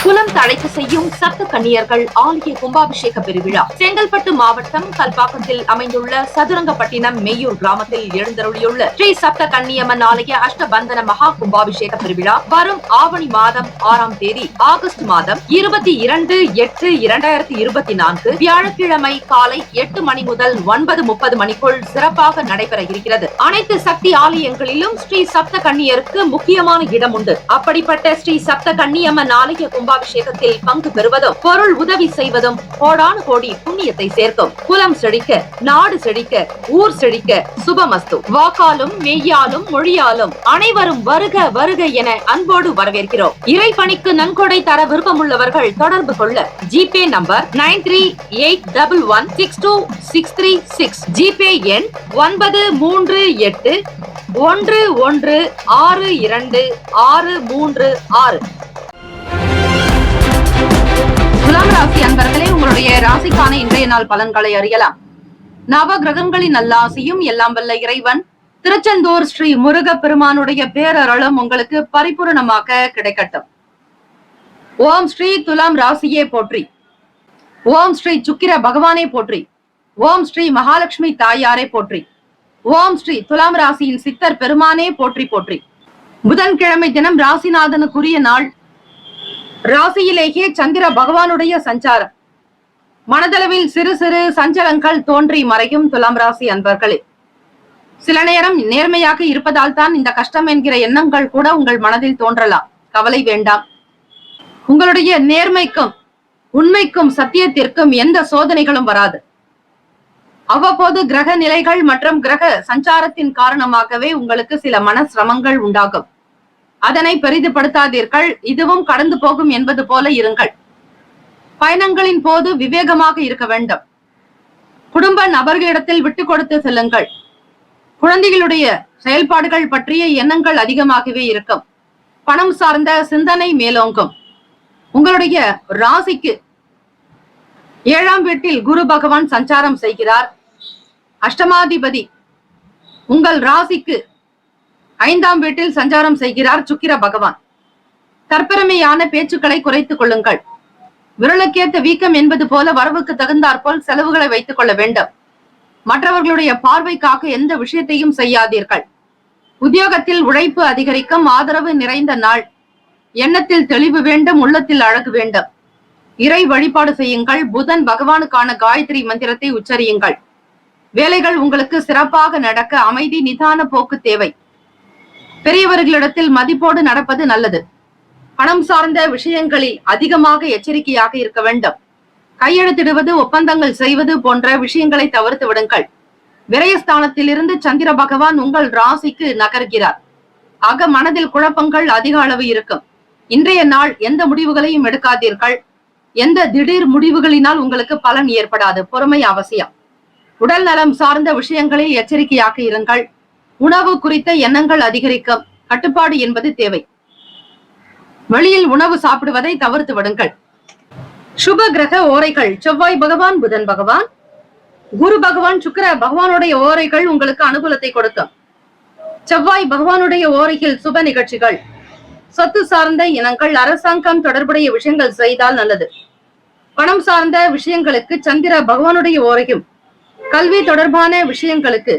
குலம் தழைக்க செய்யும் சப்த கன்னியர்கள் ஆலய கும்பாபிஷேக பெருவிழா செங்கல்பட்டு மாவட்டம் கல்பாக்கத்தில் அமைந்துள்ள சதுரங்கப்பட்டினம் மெய்யூர் கிராமத்தில் எழுந்தருளியுள்ள ஸ்ரீ சப்த கன்னியம்மன் ஆலய அஷ்டபந்தன மகா கும்பாபிஷேக பெருவிழா வரும் ஆவணி மாதம் 6ஆம் தேதி ஆகஸ்ட் மாதம் 22/8/2024 வியாழக்கிழமை காலை 8 மணி முதல் 9:30 மணிக்குள் சிறப்பாக நடைபெற இருக்கிறது. அனைத்து சக்தி ஆலயங்களிலும் ஸ்ரீ சப்த கன்னியருக்கு முக்கியமான இடம் உண்டு. அப்படிப்பட்ட ஸ்ரீ சப்த கன்னியம்மன் ஆலய கும்பாபிஷேகத்தில் பங்கு பெறுவதும் பொருள் உதவி செய்வதும் கோடானு கோடி புண்ணியத்தை சேர்க்கும். குலம் செழிக்க, நாடு செழிக்க, ஊர் செழிக்க. சுபமஸ்து. வாக்காலும் மெய்யாலும் மொழியாலும் அனைவரும் வருக வருக என அன்போடு வரவேற்கிறோம். இறைப்பணிக்கு நன்கொடை தர விருப்பமுள்ளவர்கள் தொடர்பு கொள்ள ஜிபே நம்பர் 9381162636, ஜிபே எண் 9381162636. துலாம் ராசி அன்பர்களே, உங்களுடைய ராசிக்கான இன்றைய நாள் பலன்களை அறியலாம். நவ கிரகங்களின் நல்லாசியும் எல்லாம் வல்ல இறைவன் திருச்செந்தூர் ஸ்ரீ முருக பெருமானுடைய பேரருளும் உங்களுக்கு பரிபூரணமாக கிடைக்கட்டும். ஓம் ஸ்ரீ துலாம் ராசியே போற்றி. ஓம் ஸ்ரீ சுக்கிர பகவானே போற்றி. ஓம் ஸ்ரீ மகாலட்சுமி தாயாரே போற்றி. ஓம் ஸ்ரீ துலாம் ராசியின் சித்தர் பெருமானே போற்றி போற்றி. புதன்கிழமை தினம் ராசிநாதனுக்குரிய நாள். ராசியிலேயே சந்திர பகவானுடைய சஞ்சாரம். மனதளவில் சிறு சிறு சஞ்சலங்கள் தோன்றி மறையும் துலாம் ராசி அன்பர்களே. சில நேரம் நேர்மையாக இருப்பதால் தான் இந்த கஷ்டம் என்கிற எண்ணங்கள் கூட உங்கள் மனதில் தோன்றலாம். கவலை வேண்டாம். உங்களுடைய நேர்மைக்கும் உண்மைக்கும் சத்தியத்திற்கும் எந்த சோதனைகளும் வராது. அவ்வப்போது கிரக நிலைகள் மற்றும் கிரக சஞ்சாரத்தின் காரணமாகவே உங்களுக்கு சில மன சிரமங்கள் உண்டாகும். அதனை பெரிதுபடுத்தாதீர்கள். இதுவும் கடந்து போகும் என்பது போல இருங்கள். பயணங்களின் போது விவேகமாக இருக்க வேண்டும். குடும்ப நபர்களிடத்தில் விட்டு கொடுத்து செல்லுங்கள். குழந்தைகளுடைய செயல்பாடுகள் பற்றிய எண்ணங்கள் அதிகமாகவே இருக்கும். பணம் சார்ந்த சிந்தனை மேலோங்கும். உங்களுடைய ராசிக்கு 7ஆம் வீட்டில் குரு பகவான் சஞ்சாரம் செய்கிறார். அஷ்டமாதிபதி உங்கள் ராசிக்கு 5ஆம் வீட்டில் சஞ்சாரம் செய்கிறார் சுக்கிர பகவான். தற்பெருமையான பேச்சுக்களை குறைத்துக் கொள்ளுங்கள். விரலுக்கேத்த வீக்கம் என்பது போல வரவுக்கு தகுந்தாற்போல் செலவுகளை வைத்துக் கொள்ள வேண்டும். மற்றவர்களுடைய பார்வைக்காக எந்த விஷயத்தையும் செய்யாதீர்கள். உத்தியோகத்தில் உழைப்பு அதிகரிக்கும். ஆதரவு நிறைந்த நாள். எண்ணத்தில் தெளிவு வேண்டும். உள்ளத்தில் அழகு வேண்டும். இறை வழிபாடு செய்யுங்கள். புதன் பகவானுக்கான காயத்ரி மந்திரத்தை உச்சரியுங்கள். வேலைகள் உங்களுக்கு சிறப்பாக நடக்க அமைதி நிதான போக்கு தேவை. பெரியவர்களிடத்தில் மதிப்போடு நடப்பது நல்லது. பணம் சார்ந்த விஷயங்களில் அதிகமாக எச்சரிக்கையாக இருக்க வேண்டும். கையெழுத்திடுவது, ஒப்பந்தங்கள் செய்வது போன்ற விஷயங்களை தவிர்த்து விடுங்கள். விரயஸ்தானத்திலிருந்து சந்திர பகவான் உங்கள் ராசிக்கு நகர்கிறார். ஆக மனதில் குழப்பங்கள் அதிக அளவு இருக்கும். இன்றைய நாள் எந்த முடிவுகளையும் எடுக்காதீர்கள். எந்த திடீர் முடிவுகளினால் உங்களுக்கு பலன் ஏற்படாது. பொறுமை அவசியம். உடல் நலம் சார்ந்த விஷயங்களில் எச்சரிக்கையாக இருங்கள். உணவு குறித்த எண்ணங்கள் அதிகரிக்கும். கட்டுப்பாடு என்பது தேவை. வெளியில் உணவு சாப்பிடுவதை தவிர்த்து விடுங்கள். சுப கிரக ஓரைகள்: செவ்வாய் பகவான், புதன் பகவான், குரு பகவான், சுக்கிர பகவானுடைய ஓரைகள் உங்களுக்கு அனுகூலத்தை கொடுக்கும். செவ்வாய் பகவானுடைய ஓரையில் சுப நிகழ்ச்சிகள், சொத்து சார்ந்த இனங்கள், அரசாங்கம் தொடர்புடைய விஷயங்கள் செய்தால் நல்லது. பணம் சார்ந்த விஷயங்களுக்கு சந்திர பகவானுடைய ஓரையும், கல்வி தொடர்பான விஷயங்களுக்கு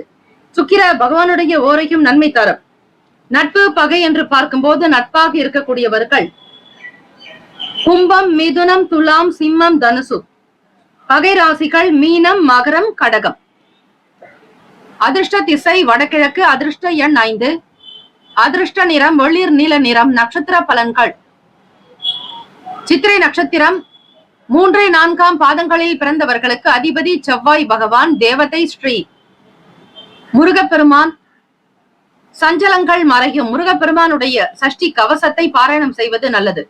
சுக்கிர பகவானுடைய ஓரையும் நன்மை தரும். நட்பு பகை என்று பார்க்கும்போது நட்பாக இருக்கக்கூடியவர்கள் கும்பம், மிதுனம், துலாம், சிம்மம், தனுசு. பகை ராசிகள் மீனம், மகரம், கடகம். அதிர்ஷ்ட திசை வடகிழக்கு. அதிர்ஷ்ட எண் 5. அதிர்ஷ்ட நிறம் வெளிர் நீல நிறம். நட்சத்திர பலன்கள்: சித்திரை நட்சத்திரம் 3, 4 பாதங்களில் பிறந்தவர்களுக்கு அதிபதி செவ்வாய் பகவான், தேவதை ஸ்ரீ முருகப்பெருமான். சஞ்சலங்கள் மறையும். முருகப்பெருமானுடைய சஷ்டி கவசத்தை பாராயணம் செய்வது நல்லது.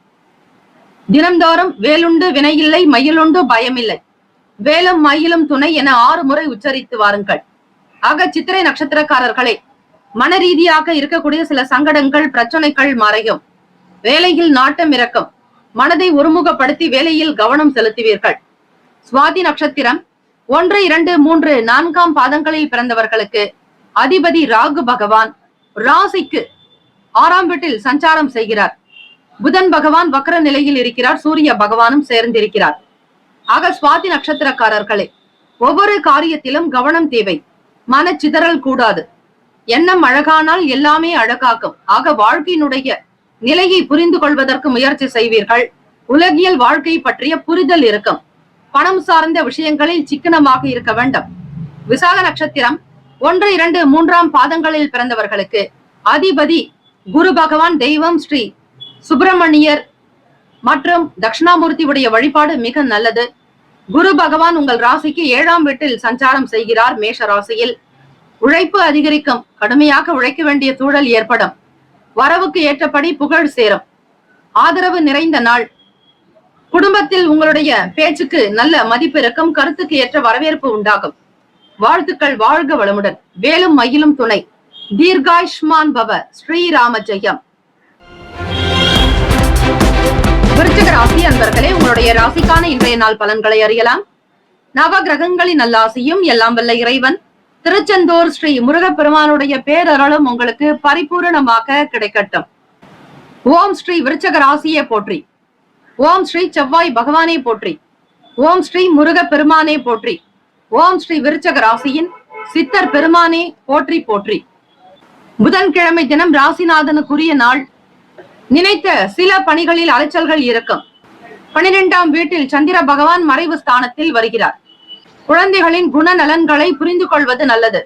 தினம்தோறும் வேலுண்டு வினையில்லை, மயிலுண்டு பயமில்லை, வேலும் மயிலும் துணை என 6 முறை உச்சரித்து வாருங்கள். ஆக சித்திரை நட்சத்திரக்காரர்களே, மன ரீதியாக இருக்கக்கூடிய சில சங்கடங்கள், பிரச்சனைகள் மறையும். வேலையில் நாட்டம் இறக்கும். மனதை ஒருமுகப்படுத்தி வேலையில் கவனம் செலுத்துவீர்கள். சுவாதி நட்சத்திரம் 1, 2, 3, 4 பாதங்களில் பிறந்தவர்களுக்கு அதிபதி ராகு பகவான் ராசிக்கு 6ஆம் வீட்டில் சஞ்சாரம் செய்கிறார். புதன் பகவான் வக்ர நிலையில் இருக்கிறார். சூரிய பகவானும் சேர்ந்திருக்கிறார். ஆக சுவாதி நட்சத்திரக்காரர்களே, ஒவ்வொரு காரியத்திலும் கவனம் தேவை. மனச்சிதறல் கூடாது. எண்ணம் அழகானால் எல்லாமே அழகாக்கும். ஆக வாழ்க்கையினுடைய நிலையை புரிந்து கொள்வதற்கு முயற்சி செய்வீர்கள். உலகியல் வாழ்க்கை பற்றிய புரிதல் இருக்கும். பணம் சார்ந்த விஷயங்களில் சிக்கனமாக இருக்க வேண்டும். விசாக நட்சத்திரம் 1, 2, 3 பாதங்களில் பிறந்தவர்களுக்கு அதிபதி குரு பகவான், தெய்வம் ஸ்ரீ சுப்பிரமணியர் மற்றும் தட்சிணாமூர்த்தி உடைய வழிபாடு மிக நல்லது. குரு பகவான் உங்கள் ராசிக்கு 7ஆம் வீட்டில் சஞ்சாரம் செய்கிறார். மேஷ ராசியில் உழைப்பு அதிகரிக்கும். கடுமையாக உழைக்க வேண்டிய சூழல் ஏற்படும். வரவுக்கு ஏற்றபடி புகழ் சேரும். ஆதரவு நிறைந்த நாள். குடும்பத்தில் உங்களுடைய பேச்சுக்கு நல்ல மதிப்பு இருக்கும். கருத்துக்கு ஏற்ற வரவேற்பு உண்டாகும். வாழ்த்துக்கள். வாழ்க வளமுடன். வேலும் மயிலும் துணை. தீர்காயுஷ்மான் பவ. ஸ்ரீராம ஜெயம். விருச்சிக ராசி அன்பர்களே, உங்களுடைய ராசிக்கான இன்றைய நாள் பலன்களை அறியலாம். நவ கிரகங்களின் நல்லாசியும் எல்லாம் வல்ல இறைவன் திருச்செந்தூர் ஸ்ரீ முருகப்பெருமானுடைய பேரருளும் உங்களுக்கு பரிபூரணமாக கிடைக்கட்டும். ஓம் ஸ்ரீ விருச்சிக ராசியை போற்றி. ஓம் ஸ்ரீ செவ்வாய் பகவானே போற்றி. ஓம் ஸ்ரீ முருகப்பெருமானே போற்றி. ஓம் ஸ்ரீ விருச்சிக ராசியின் சித்தர் பெருமானே போற்றி போற்றி. புதன்கிழமை தினம் ராசிநாதனுக்குரிய நாள். நினைத்த சில பணிகளில் அலைச்சல்கள் இருக்கும். 12ஆம் வீட்டில் சந்திர பகவான் மறைவு ஸ்தானத்தில் வருகிறார். குழந்தைகளின் குணநலன்களை புரிந்து கொள்வது நல்லது.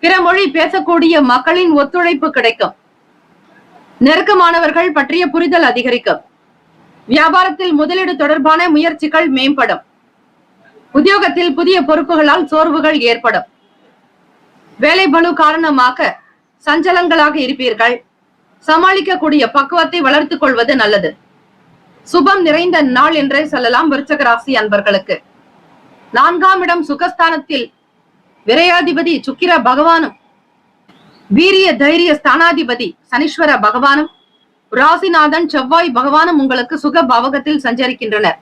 பிற மொழி பேசக்கூடிய மக்களின் ஒத்துழைப்பு கிடைக்கும். நெருக்கமானவர்கள் பற்றிய புரிதல் அதிகரிக்கும். வியாபாரத்தில் முதலீடு தொடர்பான முயற்சிகள் மேம்படும். உத்தியோகத்தில் புதிய பொறுப்புகளால் சோர்வுகள் ஏற்படும். வேலை பளு காரணமாக சஞ்சலங்களாக இருப்பீர்கள். சமாளிக்கக்கூடிய பக்குவத்தை வளர்த்துக் கொள்வது நல்லது. சுபம் நிறைந்த நாள் என்றே சொல்லலாம் விருச்சிக ராசி அன்பர்களுக்கு. 4ஆம் இடம் சுகஸ்தானத்தில் விரையாதிபதி சுக்கிர பகவானும், வீரிய தைரிய ஸ்தானாதிபதி சனீஸ்வர பகவானும், ராசிநாதன் செவ்வாய் பகவானும் உங்களுக்கு சுக பாவகத்தில் சஞ்சரிக்கின்றனர்.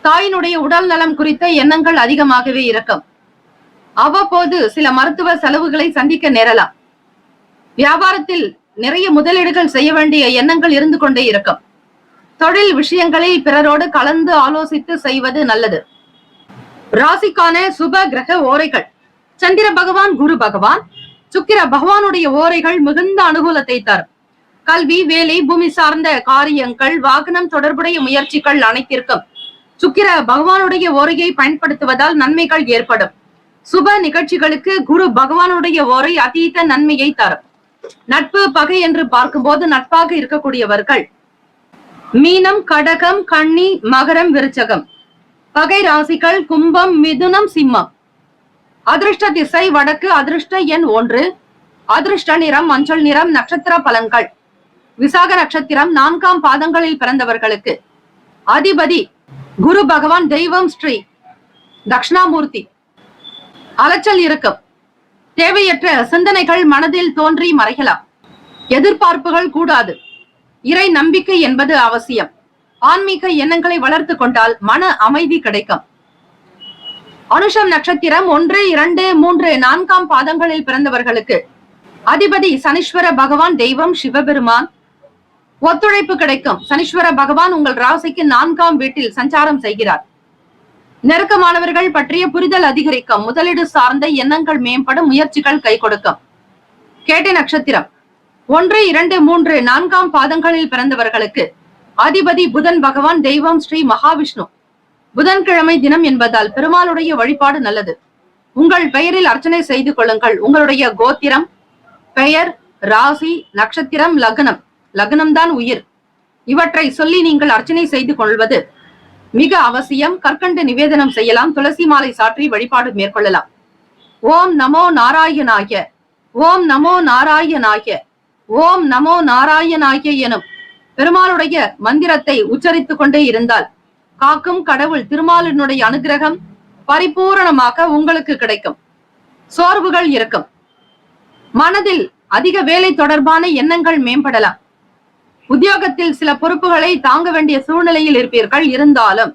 தாயினுடைய உடல் நலம் குறித்த எண்ணங்கள் அதிகமாகவே இருக்கும். அவ்வப்போது சில மருத்துவ செலவுகளை சந்திக்க நேரலாம். வியாபாரத்தில் நிறைய முதலீடுகள் செய்ய வேண்டிய எண்ணங்கள் இருந்து கொண்டே இருக்கும். தொழில் விஷயங்களில் பிறரோடு கலந்து ஆலோசித்து செய்வது நல்லது. ராசிக்கான சுப கிரக ஓரைகள்: சந்திர பகவான், குரு பகவான், சுக்கிர பகவானுடைய ஓரைகள் மிகுந்த அனுகூலத்தை தரும். கல்வி, வேலை, பூமி சார்ந்த காரியங்கள், வாகனம் தொடர்புடைய முயற்சிகள் அனைத்திற்கும் சுக்கிர பகவானுடைய ஓரையை பயன்படுத்துவதால் நன்மைகள் ஏற்படும். சுப நிகழ்ச்சிகளுக்கு குரு பகவானுடைய ஓரை அதீத நன்மையை தரும். நட்பு பகை என்று பார்க்கும்போது நட்பாக இருக்கக்கூடியவர்கள் மீனம், கடகம், கன்னி, மகரம், விருச்சகம். பகை ராசிகள் கும்பம், மிதுனம், சிம்மம். அதிர்ஷ்ட திசை வடக்கு. அதிர்ஷ்ட எண் 1. அதிர்ஷ்ட நிறம் மஞ்சள் நிறம். நட்சத்திர பலன்கள்: விசாக நட்சத்திரம் 4ஆம் பாதங்களில் பிறந்தவர்களுக்கு அதிபதி குரு பகவான், தெய்வம் ஸ்ரீ தக்ஷணாமூர்த்தி. அலைச்சல் இருக்கும். தேவையற்ற சிந்தனைகள் மனதில் தோன்றி மறையலாம். எதிர்பார்ப்புகள் கூடாது. இறை நம்பிக்கை என்பது அவசியம். ஆன்மீக எண்ணங்களை வளர்த்து கொண்டால் மன அமைதி கிடைக்கும். அனுஷம் நட்சத்திரம் 1, 2, 3, 4 பாதங்களில் பிறந்தவர்களுக்கு அதிபதி சனீஸ்வர பகவான், தெய்வம் சிவபெருமான். ஒத்துழைப்பு கிடைக்கும். சனீஸ்வர பகவான் உங்கள் ராசிக்கு 4ஆம் வீட்டில் சஞ்சாரம் செய்கிறார். நெருக்கமானவர்கள் பற்றிய புரிதல் அதிகரிக்கும். முதலீடு சார்ந்த எண்ணங்கள் மேம்படும். முயற்சிகள் கை கொடுக்கும். கேட்டை நட்சத்திரம் 1, 2, 3, 4 பாதங்களில் பிறந்தவர்களுக்கு அதிபதி புதன் பகவான், தெய்வம் ஸ்ரீ மகாவிஷ்ணு. புதன்கிழமை தினம் என்பதால் பெருமாளுடைய வழிபாடு நல்லது. உங்கள் பெயரில் அர்ச்சனை செய்து கொள்ளுங்கள். உங்களுடைய கோத்திரம், பெயர், ராசி, நட்சத்திரம், லக்னம், லக்னம்தான் உயிர், இவற்றை சொல்லி நீங்கள் அர்ச்சனை செய்து கொள்வது மிக அவசியம். கற்கண்டு நிவேதனம் செய்யலாம். துளசி மாலை சாற்றி வழிபாடு மேற்கொள்ளலாம். ஓம் நமோ நாராயணாய, ஓம் நமோ நாராயணாய, ஓம் நமோ நாராயணாய எனும் பெருமாளுடைய மந்திரத்தை உச்சரித்துக் கொண்டே இருந்தால் காக்கும் கடவுள் திருமாலினுடைய அனுகிரகம் பரிபூரணமாக உங்களுக்கு கிடைக்கும். சோர்வுகள் இருக்கும். மனதில் அதிக வேலை தொடர்பான எண்ணங்கள் மேம்படலாம். உத்தியோகத்தில் சில பொறுப்புகளை தாங்க வேண்டிய சூழ்நிலையில் இருப்பீர்கள். இருந்தாலும்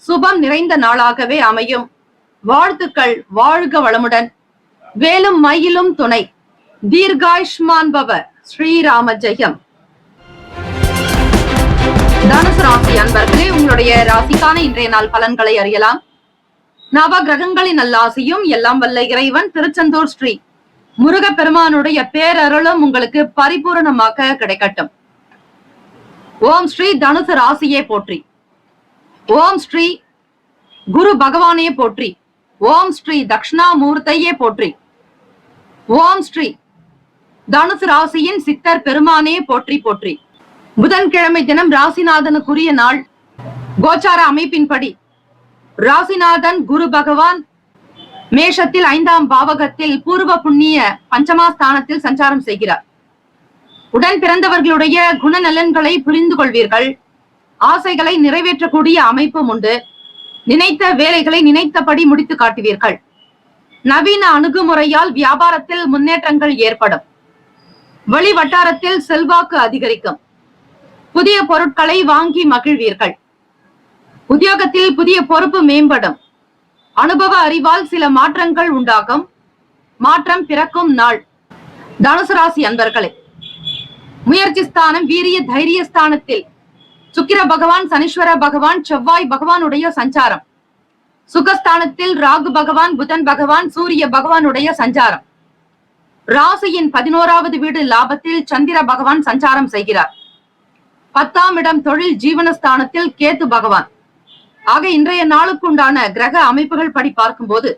சுபம் நிறைந்த நாளாகவே அமையும். வாழ்த்துக்கள். வாழ்க வளமுடன். வேலும் மயிலும் துணை. தீர்காயுஷ்மான் பவ. ஸ்ரீராம ஜெயம். தனுசு ராசி அன்பர்களே, உங்களுடைய ராசிக்கான இன்றைய நாள் பலன்களை அறியலாம். நவ கிரகங்களின் நல்லாசியும் எல்லாம் வல்ல இறைவன் திருச்செந்தூர் ஸ்ரீ முருகப்பெருமானுடைய பேரருளும் உங்களுக்கு பரிபூரணமாக கிடைக்கட்டும். ஓம் ஸ்ரீ தனுசு ராசியே போற்றி. ஓம் ஸ்ரீ குரு பகவானே போற்றி. ஓம் ஸ்ரீ தக்ஷணாமூர்த்தையே போற்றி. ஓம் ஸ்ரீ தனுசு ராசியின் சித்தர் பெருமானே போற்றி போற்றி. புதன்கிழமை தினம் ராசிநாதனுக்குரிய நாள். கோச்சார அமைப்பின்படி ராசிநாதன் குரு பகவான் மேஷத்தில் 5ஆம் பாவகத்தில் பூர்வ புண்ணிய பஞ்சமாஸ்தானத்தில் சஞ்சாரம் செய்கிறார். உடன் பிறந்தவர்களுடைய குணநலன்களை புரிந்து கொள்வீர்கள். ஆசைகளை நிறைவேற்றக்கூடிய அமைப்பும் உண்டு. நினைத்த வேலைகளை நினைத்தபடி முடித்து காட்டுவீர்கள். நவீன அணுகுமுறையால் வியாபாரத்தில் முன்னேற்றங்கள் ஏற்படும். வெளி வட்டாரத்தில் செல்வாக்கு அதிகரிக்கும். புதிய பொருட்களை வாங்கி மகிழ்வீர்கள். உத்தியோகத்தில் புதிய பொறுப்பு மேம்படும். அனுபவ அறிவால் சில மாற்றங்கள் உண்டாகும். மாற்றம் பிறக்கும் நாள். தனுசு ராசி அன்பர்களே, முயற்சி ஸ்தானம் வீரிய தைரிய ஸ்தானத்தில் சுக்கிர பகவான், சனீஸ்வர பகவான், செவ்வாய் பகவானுடைய சஞ்சாரம். சுகஸ்தானத்தில் ராகு பகவான், புதன் பகவான், சூரிய பகவானுடைய சஞ்சாரம். ராசியின் 11வது வீடு லாபத்தில் சந்திர பகவான் சஞ்சாரம் செய்கிறார். 10ஆம் இடம் தொழில் ஜீவனஸ்தானத்தில் கேத்து பகவான். ஆக இன்றைய நாளுக்குண்டான கிரக அமைப்புகள் படி பார்க்கும்போது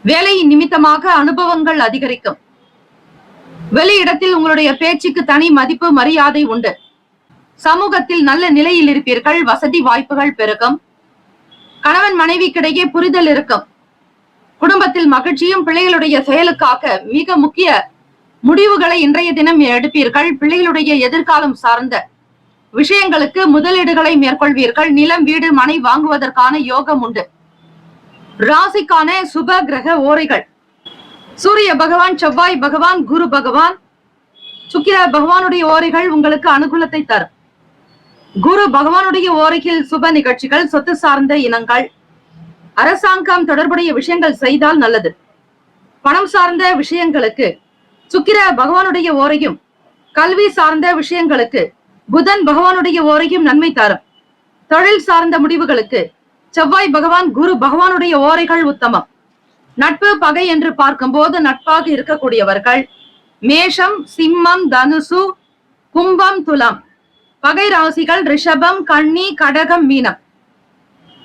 வேலையின் நிமித்தமாக அனுபவங்கள் அதிகரிக்கும். வெளியிடத்தில் உங்களுடைய பேச்சுக்கு தனி மதிப்பு மரியாதை உண்டு. சமூகத்தில் நல்ல நிலையில் இருப்பீர்கள். வசதி வாய்ப்புகள் பெருகும். கணவன் மனைவிக்கிடையே புரிதல் இருக்கும். குடும்பத்தில் மகிழ்ச்சியும். பிள்ளைகளுடைய செயலுக்காக மிக முக்கிய முடிவுகளை இன்றைய தினம் எடுப்பீர்கள். பிள்ளைகளுடைய எதிர்காலம் சார்ந்த விஷயங்களுக்கு முதலீடுகளை மேற்கொள்வீர்கள். நிலம், வீடு, மனை வாங்குவதற்கான யோகம் உண்டு. ராசிக்கான சுப கிரக ஓரைகள்: சூரிய பகவான், செவ்வாய் பகவான், குரு பகவான், சுக்கிர பகவானுடைய ஓரைகள் உங்களுக்கு அனுகூலத்தை தரும். குரு பகவானுடைய ஓரையில் சுப நிகழ்ச்சிகள், சொத்து சார்ந்த இனங்கள், அரசாங்கம் தொடர்புடைய விஷயங்கள் செய்தால் நல்லது. பணம் சார்ந்த விஷயங்களுக்கு சுக்கிர பகவானுடைய ஓரையும், கல்வி சார்ந்த விஷயங்களுக்கு புதன் பகவானுடைய ஓரையும் நன்மை தரும். தொழில் சார்ந்த முடிவுகளுக்கு செவ்வாய் பகவான், குரு பகவானுடைய ஓரைகள் உத்தமம். நட்பு பகை என்று பார்க்கும்போது நட்பாக இருக்கக்கூடியவர்கள் மேஷம், சிம்மம், தனுசு, கும்பம், துலாம். பகை ராசிகள் ரிஷபம், கன்னி, கடகம், மீனம்.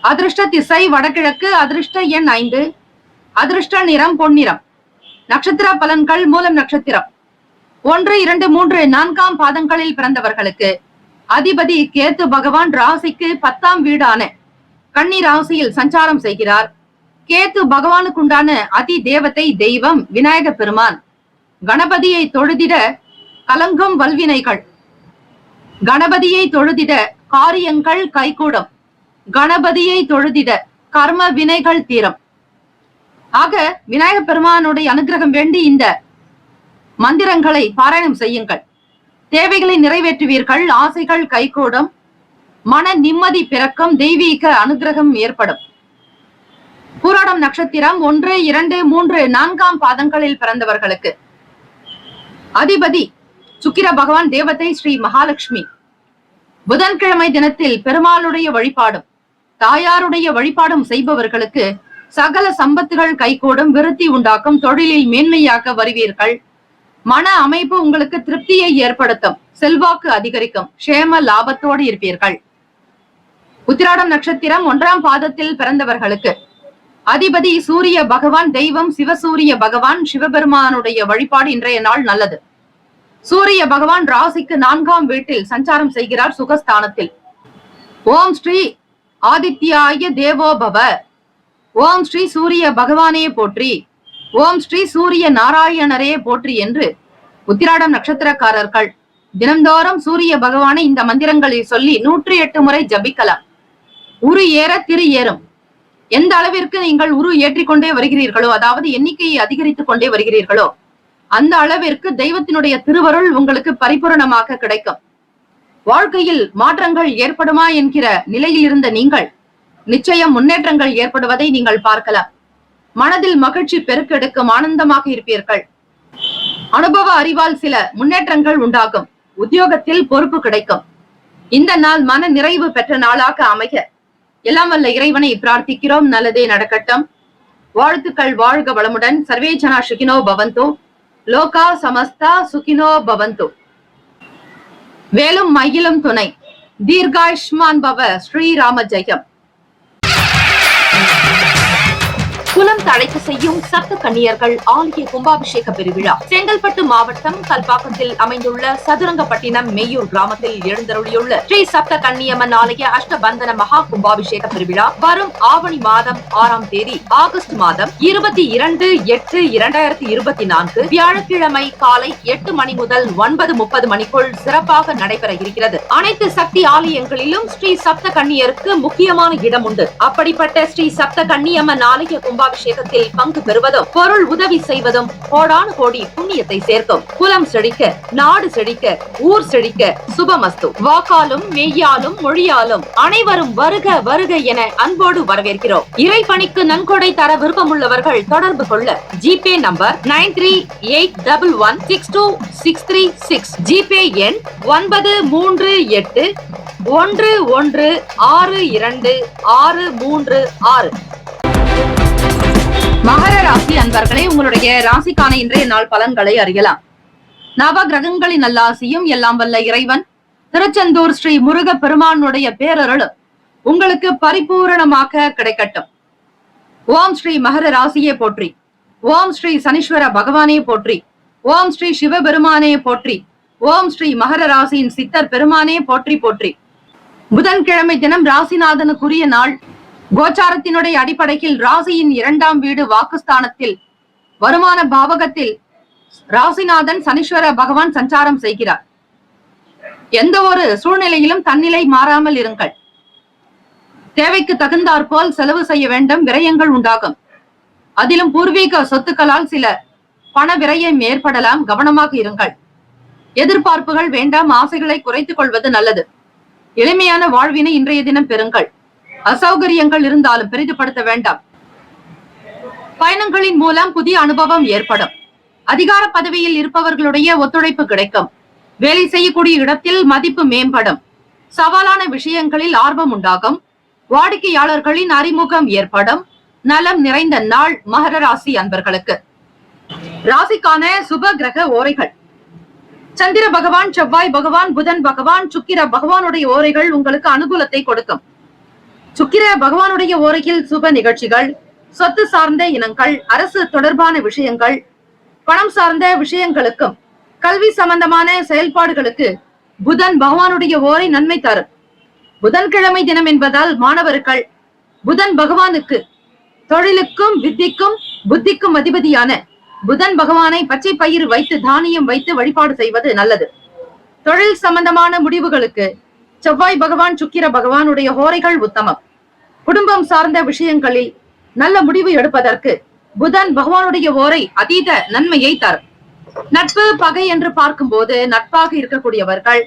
அதிர்ஷ்ட திசை வடகிழக்கு. அதிர்ஷ்ட எண் 5. அதிர்ஷ்ட நிறம் பொன்னிறம். நட்சத்திர பலன்கள்: மூலம் நட்சத்திரம் 1, 2, 3, 4 பாதங்களில் பிறந்தவர்களுக்கு அதிபதி கேத்து பகவான் ராசிக்கு 10ஆம் வீடான கன்னி ராசியில் சஞ்சாரம் செய்கிறார். கேத்து பகவானுக்குண்டான அதி தேவதை தெய்வம் விநாயக பெருமான். கணபதியை தொழுதிட கலங்கும் வல்வினைகள். கணபதியை தொழுதிட காரியங்கள் கைகூடும். கணபதியை தொழுதிட கர்ம வினைகள் தீரும். ஆக விநாயகப் பெருமானுடைய அனுகிரகம் வேண்டி இந்த மந்திரங்களை பாராயணம் செய்யுங்கள். தேவைகளை நிறைவேற்றுவீர்கள். ஆசைகள் கைகூடும். மன நிம்மதி பிறக்கும். தெய்வீக அனுகிரகம் ஏற்படும். பூராடம் நட்சத்திரம் 1, 2, 3, 4ஆம் பாதங்களில் பிறந்தவர்களுக்கு அதிபதி சுக்கிர பகவான், தேவதை ஸ்ரீ மகாலட்சுமி. புதன்கிழமை தினத்தில் பெருமாளுடைய வழிபாடும் தாயாருடைய வழிபாடும் செய்பவர்களுக்கு சகல சம்பத்துகள் கைகூடும். விருத்தி உண்டாக்கும். தொழிலில் மேன்மையாக வருவீர்கள். மன அமைப்பு உங்களுக்கு திருப்தியை ஏற்படுத்தும். செல்வாக்கு அதிகரிக்கும். க்ஷேம லாபத்தோடு இருப்பீர்கள். உத்திராடம் நட்சத்திரம் 1ஆம் பாதத்தில் பிறந்தவர்களுக்கு அதிபதி சூரிய பகவான், தெய்வம் சிவசூரிய பகவான். சிவபெருமானுடைய வழிபாடு இன்றைய நாள் நல்லது. சூரிய பகவான் ராசிக்கு 4ஆம் வீட்டில் சஞ்சாரம் செய்கிறார், சுகஸ்தானத்தில். ஓம் ஸ்ரீ ஆதித்யாய தேவோபவ. ஓம் ஸ்ரீ சூரிய பகவானே போற்றி. ஓம் ஸ்ரீ சூரிய நாராயணரே போற்றி என்று உத்திராடம் நட்சத்திரக்காரர்கள் தினந்தோறும் சூரிய பகவானை இந்த மந்திரங்களை சொல்லி 108 முறை ஜபிக்கலாம். உரு ஏற திரு ஏறும். எந்த அளவிற்கு நீங்கள் உரு ஏற்றிக்கொண்டே வருகிறீர்களோ, அதாவது எண்ணிக்கையை அதிகரித்துக் கொண்டே வருகிறீர்களோ, அந்த அளவிற்கு தெய்வத்தினுடைய திருவருள் உங்களுக்கு பரிபூரணமாக கிடைக்கும். வாழ்க்கையில் மாற்றங்கள் ஏற்படுமா என்கிற நிலையில் இருந்த நீங்கள் நிச்சயம் முன்னேற்றங்கள் ஏற்படுவதை நீங்கள் பார்க்கலாம். மனதில் மகிழ்ச்சி பெருக்கெடுக்கும். ஆனந்தமாக இருப்பீர்கள். அனுபவ அறிவால் சில முன்னேற்றங்கள் உண்டாகும். உத்தியோகத்தில் பொறுப்பு கிடைக்கும். இந்த நாள் மன நிறைவு பெற்ற நாளாக அமைக எல்லாம் வல்ல இறைவனை பிரார்த்திக்கிறோம். நல்லதே நடக்கட்டும். வாழ்த்துக்கள். வாழ்க வளமுடன். சர்வே ஜனா சுகினோ பவந்தோ. லோகா சமஸ்தா சுகினோ பவந்தோ. வேலும் மயிலும் துணை. தீர்காயுஷ்மான் பவ. ஸ்ரீராம ஜெயம். குலம் தழைக்க செய்யும் சப்த கன்னியர்கள் ஆலய கும்பாபிஷேக பெருவிழா செங்கல்பட்டு மாவட்டம் கல்பாக்கத்தில் அமைந்துள்ள சதுரங்கப்பட்டினம் மெய்யூர் கிராமத்தில் எழுந்தருளியுள்ள ஸ்ரீ சப்த கன்னியம்மன் ஆலய அஷ்டபந்தன மகா கும்பாபிஷேக பெருவிழா வரும் ஆவணி மாதம் 6ஆம் தேதி ஆகஸ்ட் மாதம் 22/8/2024 வியாழக்கிழமை காலை 8 மணி முதல் 9:30 மணிக்குள் சிறப்பாக நடைபெற இருக்கிறது. அனைத்து சக்தி ஆலயங்களிலும் ஸ்ரீ சப்த கன்னியருக்கு முக்கியமான இடம் உண்டு. அப்படிப்பட்ட ஸ்ரீ சப்த கன்னியம்மன் ஆலய கும்பாபிஷேகத்தில் பங்கு பெறுவதும் பொருள் உதவி செய்வதும் கோடானு கோடி புண்ணியத்தை சேர்க்கும். குலம் செழிக்க, நாடு செழிக்க, ஊர் செழிக்க. சுபமஸ்து. வாக்காலும் மெய்யாலும் மொழியாலும் அனைவரும் வருக வருக என அன்போடு வரவேற்கிறோம். இறைப்பணிக்கு நன்கொடை தர விருப்பமுள்ளவர்கள் தொடர்பு கொள்ள ஜிபே நம்பர் 9381162636. ஜிபே எண் 93811626336. மகர ராசி அன்பர்களே, உங்களுடைய ராசிக்கான இன்றைய நாள் பலன்களை அறியலாம். நவ கிரகங்களின் நல்லாசியும் எல்லாம் வல்ல இறைவன் திருச்செந்தூர் ஸ்ரீ முருக பெருமானுடைய பேரருளும் உங்களுக்கு பரிபூரணமாக கிடைக்கட்டும். ஓம் ஸ்ரீ மகர ராசியே போற்றி. ஓம் ஸ்ரீ சனீஸ்வர பகவானே போற்றி. ஓம் ஸ்ரீ சிவபெருமானே போற்றி. ஓம் ஸ்ரீ மகர ராசியின் சித்தர் பெருமானே போற்றி போற்றி. புதன்கிழமை தினம் ராசிநாதனுக்குரிய நாள். கோச்சாரத்தினுடைய அடிப்படையில் ராசியின் 2ஆம் வீடு வாக்குஸ்தானத்தில் வருமான பாவகத்தில் ராசிநாதன் சனீஸ்வர பகவான் சஞ்சாரம் செய்கிறார். எந்த ஒரு சூழ்நிலையிலும் தன்னிலை மாறாமல் இருங்கள். தேவைக்கு தகுந்தாற்போல் செலவு செய்ய வேண்டும். விரயங்கள் உண்டாகும். அதிலும் பூர்வீக சொத்துக்களால் சில பண விரயம் ஏற்படலாம். கவனமாக இருங்கள். எதிர்பார்ப்புகள் வேண்டாம். ஆசைகளை குறைத்துக் கொள்வது நல்லது. எளிமையான வாழ்வினை இன்றைய தினம் பெறுங்கள். அசௌகரியங்கள் இருந்தாலும் பெரிதுபடுத்த வேண்டாம். பயணங்களின் மூலம் புதிய அனுபவம் ஏற்படும். அதிகார பதவியில் இருப்பவர்களுடைய ஒத்துழைப்பு கிடைக்கும். வேலை செய்யக்கூடிய இடத்தில் மதிப்பு மேம்படும். சவாலான விஷயங்களில் ஆர்வம் உண்டாகும். வாடிக்கையாளர்களின் அறிமுகம் ஏற்படும். நலம் நிறைந்த நாள் மகர ராசி அன்பர்களுக்கு. ராசிக்கான சுப கிரக ஓரைகள். சந்திர பகவான், செவ்வாய் பகவான், புதன் பகவான், சுக்கிர பகவானுடைய ஓரைகள் உங்களுக்கு அனுகூலத்தை கொடுக்கும். சுக்கிர பகவானுடைய ஓரையில் சுப நிகழ்ச்சிகள், சொத்து சார்ந்த இனங்கள், அரசு தொடர்பான விஷயங்கள், பணம் சார்ந்த விஷயங்களுக்கும் கல்வி சம்பந்தமான செயல்பாடுகளுக்கு புதன் பகவானுடைய ஓரை நன்மை தரும். புதன்கிழமை தினம் என்பதால் மாணவர்கள் புதன் பகவானுக்கு தொழிலுக்கும் வித்திக்கும் புத்திக்கும் அதிபதியான புதன் பகவானை பச்சை பயிர் வைத்து தானியம் வைத்து வழிபாடு செய்வது நல்லது. தொழில் சம்பந்தமான முடிவுகளுக்கு செவ்வாய் பகவான் சுக்கிர பகவானுடைய ஹோரைகள் உத்தமம். குடும்பம் சார்ந்த விஷயங்களில் நல்ல முடிவு எடுப்பதற்கு புதன் பகவானுடைய ஓரை அதீத நன்மையை தரும். நட்பு பகை என்று பார்க்கும்போது நட்பாக இருக்கக்கூடியவர்கள்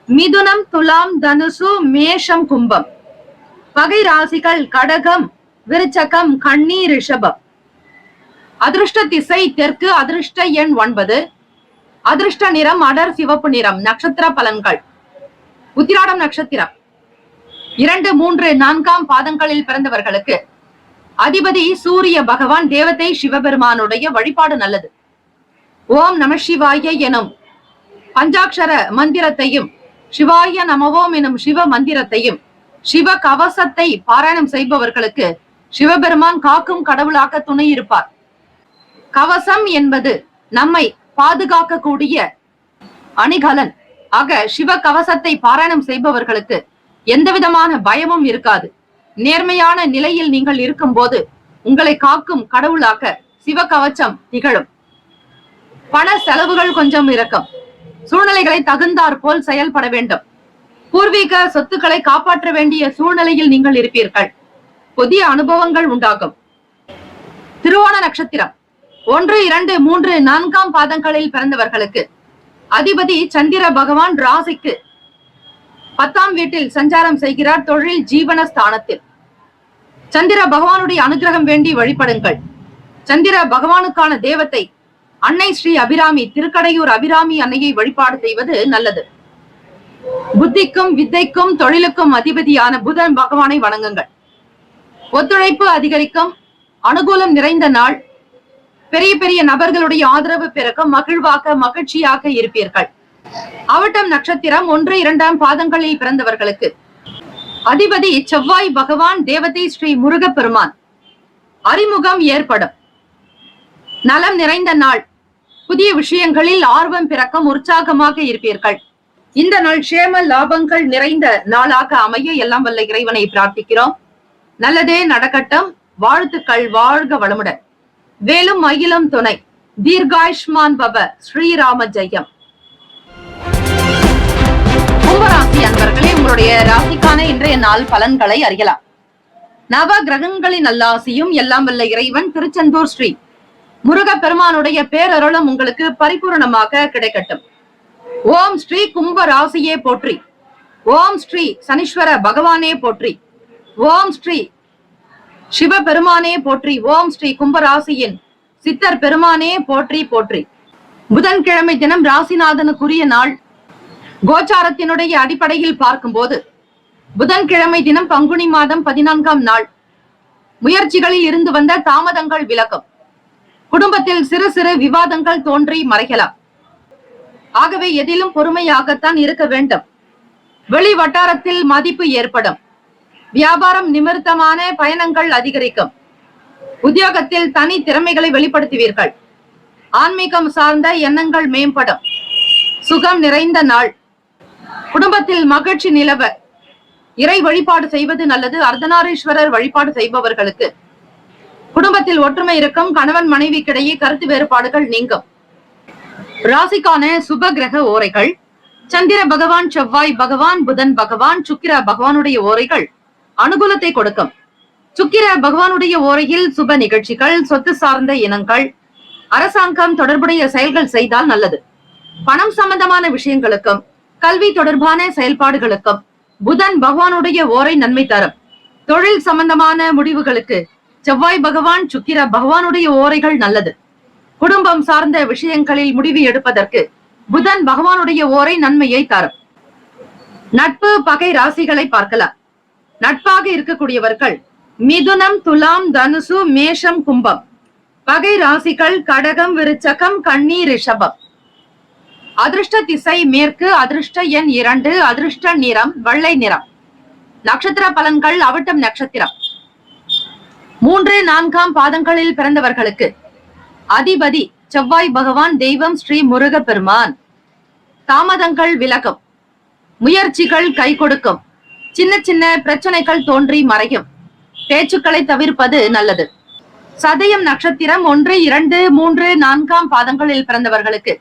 மிதுனம், துலாம், தனுசு, மேஷம், கும்பம். பகை ராசிகள் கடகம், விருச்சகம், கன்னி, ரிஷபம். அதிர்ஷ்ட திசை தெற்கு, அதிர்ஷ்ட எண் 9, அதிர்ஷ்ட நிறம் அடர் சிவப்பு நிறம். நட்சத்திர பலன்கள். உத்திராடம் நட்சத்திரம் 2, 3, 4 பாதங்களில் பிறந்தவர்களுக்கு அதிபதி சூரிய பகவான், தேவதை சிவபெருமானுடைய வழிபாடு நல்லது. ஓம் நம சிவாய எனும் பஞ்சாட்சர மந்திரத்தையும் சிவாய நமவோம் எனும் சிவ மந்திரத்தையும் சிவ கவசத்தை பாராயணம் செய்பவர்களுக்கு சிவபெருமான் காக்கும் கடவுளாக துணை இருப்பார். கவசம் என்பது நம்மை பாதுகாக்கக்கூடிய அணிகலன். ஆக சிவ கவசத்தை பாராயணம் செய்பவர்களுக்கு எந்த விதமான பயமும் இருக்காது. நேர்மையான நிலையில் நீங்கள் இருக்கும் போது உங்களை காக்கும் கடவுளாக சிவ கவச்சம் திகழும். பண செலவுகள் கொஞ்சம் இருக்கும். சூழ்நிலைகளை தகுந்தாற் போல் செயல்பட வேண்டும். பூர்வீக சொத்துக்களை காப்பாற்ற வேண்டிய சூழ்நிலையில் நீங்கள் இருப்பீர்கள். புதிய அனுபவங்கள் உண்டாகும். திருவோண நட்சத்திரம் 1, 2, 3, 4 பாதங்களில் பிறந்தவர்களுக்கு அதிபதி சந்திர பகவான் ராசிக்கு 10ஆம் வீட்டில் சஞ்சாரம் செய்கிறார். தொழில் ஜீவன ஸ்தானத்தில். சந்திர பகவானுடைய அனுகிரகம் வேண்டி வழிபடுங்கள். சந்திர பகவானுக்கான தேவத்தை அன்னை ஸ்ரீ அபிராமி, திருக்கடையூர் அபிராமி அன்னையை வழிபாடு செய்வது நல்லது. புத்திக்கும் வித்தைக்கும் தொழிலுக்கும் அதிபதியான புதன் பகவானை வணங்குங்கள். ஒத்துழைப்பு அதிகரிக்கும். அனுகூலம் நிறைந்த நாள். பெரிய பெரிய நபர்களுடைய ஆதரவு பிறக்கும். மகிழ்ச்சியாக இருப்பீர்கள். அவிட்டம் நட்சத்திரம் 1, 2 பாதங்களில் பிறந்தவர்களுக்கு அதிபதி செவ்வாய் பகவான், தேவதை ஸ்ரீ முருகப்பெருமான். அறிமுகம் ஏற்படும். நலம் நிறைந்த நாள். புதிய விஷயங்களில் ஆர்வம் பிறக்கும். உற்சாகமாக இருப்பீர்கள். இந்த நாள் சேம லாபங்கள் நிறைந்த நாளாக அமைய எல்லாம் வல்ல இறைவனை பிரார்த்திக்கிறோம். நல்லதே நடக்கட்டும். வாழ்த்துக்கள். வாழ்க வளமுடன். வேலும் மயிலும் துணை. தீர்காயுஷ்மான் பவ. ஸ்ரீராம ஜெயம். கும்பராசி அன்பர்களே, உங்களுடைய ராசிக்கான இன்றைய நாள் பலன்களை அறியலாம். நவ கிரகங்களின் நல்லாசியும் எல்லாம் வல்ல இறைவன் திருச்செந்தூர் ஸ்ரீ முருகப்பெருமானுடைய பேரருளும் உங்களுக்கு பரிபூர்ணமாக கிடைக்கட்டும். ஓம் ஸ்ரீ கும்ப ராசியே போற்றி. ஓம் ஸ்ரீ சனீஸ்வர பகவானே போற்றி. ஓம் ஸ்ரீ சிவபெருமானே போற்றி. ஓம் ஸ்ரீ கும்பராசியின் சித்தர் பெருமானே போற்றி போற்றி. புதன்கிழமை தினம் ராசிநாதனுக்குரிய நாள். கோச்சாரத்தினுடைய அடிப்படையில் பார்க்கும்போது புதன்கிழமை தினம் பங்குனி மாதம் 14ஆம் நாள். முயற்சிகளில் இருந்து வந்த தாமதங்கள் விலகும். குடும்பத்தில் சிறு சிறு விவாதங்கள் தோன்றி மறைக்கலாம். ஆகவே எதிலும் பொறுமையாகத்தான் இருக்க வேண்டும். வெளி வட்டாரத்தில் மதிப்பு ஏற்படும். வியாபாரம் நிமித்தமான பயணங்கள் அதிகரிக்கும். உத்தியோகத்தில் தனி திறமைகளை வெளிப்படுத்துவீர்கள். ஆன்மீகம் சார்ந்த எண்ணங்கள் மேம்படும். சுகம் நிறைந்த நாள். குடும்பத்தில் மகிழ்ச்சி நிலவ இறை வழிபாடு செய்வது நல்லது. அர்த்தநாரீஸ்வரர் வழிபாடு செய்பவர்களுக்கு குடும்பத்தில் ஒற்றுமை இருக்கும். கணவன் மனைவிக்கிடையே கருத்து வேறுபாடுகள் நீங்கும். ராசிக்கான சுப கிரக ஓரைகள். சந்திர பகவான், செவ்வாய் பகவான், புதன் பகவான், சுக்கிர பகவானுடைய ஓரைகள் அனுகூலத்தை கொடுக்கும். சுக்கிர பகவானுடைய ஓரையில் சுப நிகழ்ச்சிகள், சொத்து சார்ந்த இனங்கள், அரசாங்கம் தொடர்புடைய செயல்கள் செய்தால் நல்லது. பணம் சம்பந்தமான விஷயங்களுக்கும் கல்வி தொடர்பான செயல்பாடுகளுக்கும் புதன் பகவானுடைய ஓரை நன்மை தரும். தொழில் சம்பந்தமான முடிவுகளுக்கு செவ்வாய் பகவான், சுக்கிர பகவானுடைய ஓரைகள் நல்லது. குடும்பம் சார்ந்த விஷயங்களில் முடிவு எடுப்பதற்கு புதன் பகவானுடைய ஓரை நன்மையை தரும். நட்பு பகை ராசிகளை பார்க்கலாம். நட்பாக இருக்கக்கூடியவர்கள் மிதுனம், துலாம், தனுசு, மேஷம், கும்பம். பகை ராசிகள் கடகம், விருச்சகம், கன்னி, ரிஷபம். அதிர்ஷ்ட திசை மேற்கு, அதிர்ஷ்ட எண் 2, அதிர்ஷ்ட நிறம் வெள்ளை நிறம். நட்சத்திர பலன்கள். அவிட்டம் நட்சத்திரம் 3, 4 பாதங்களில் பிறந்தவர்களுக்கு அதிபதி செவ்வாய் பகவான், தெய்வம் ஸ்ரீ முருகப்பெருமான். தாமதங்கள் விலகும். முயற்சிகள் கை கொடுக்கும். சின்ன சின்ன பிரச்சனைகள் தோன்றி மறையும். பேச்சுக்களை தவிர்ப்பது நல்லது. சதயம் நட்சத்திரம் 1, 2, 3, 4 பாதங்களில் பிறந்தவர்களுக்கு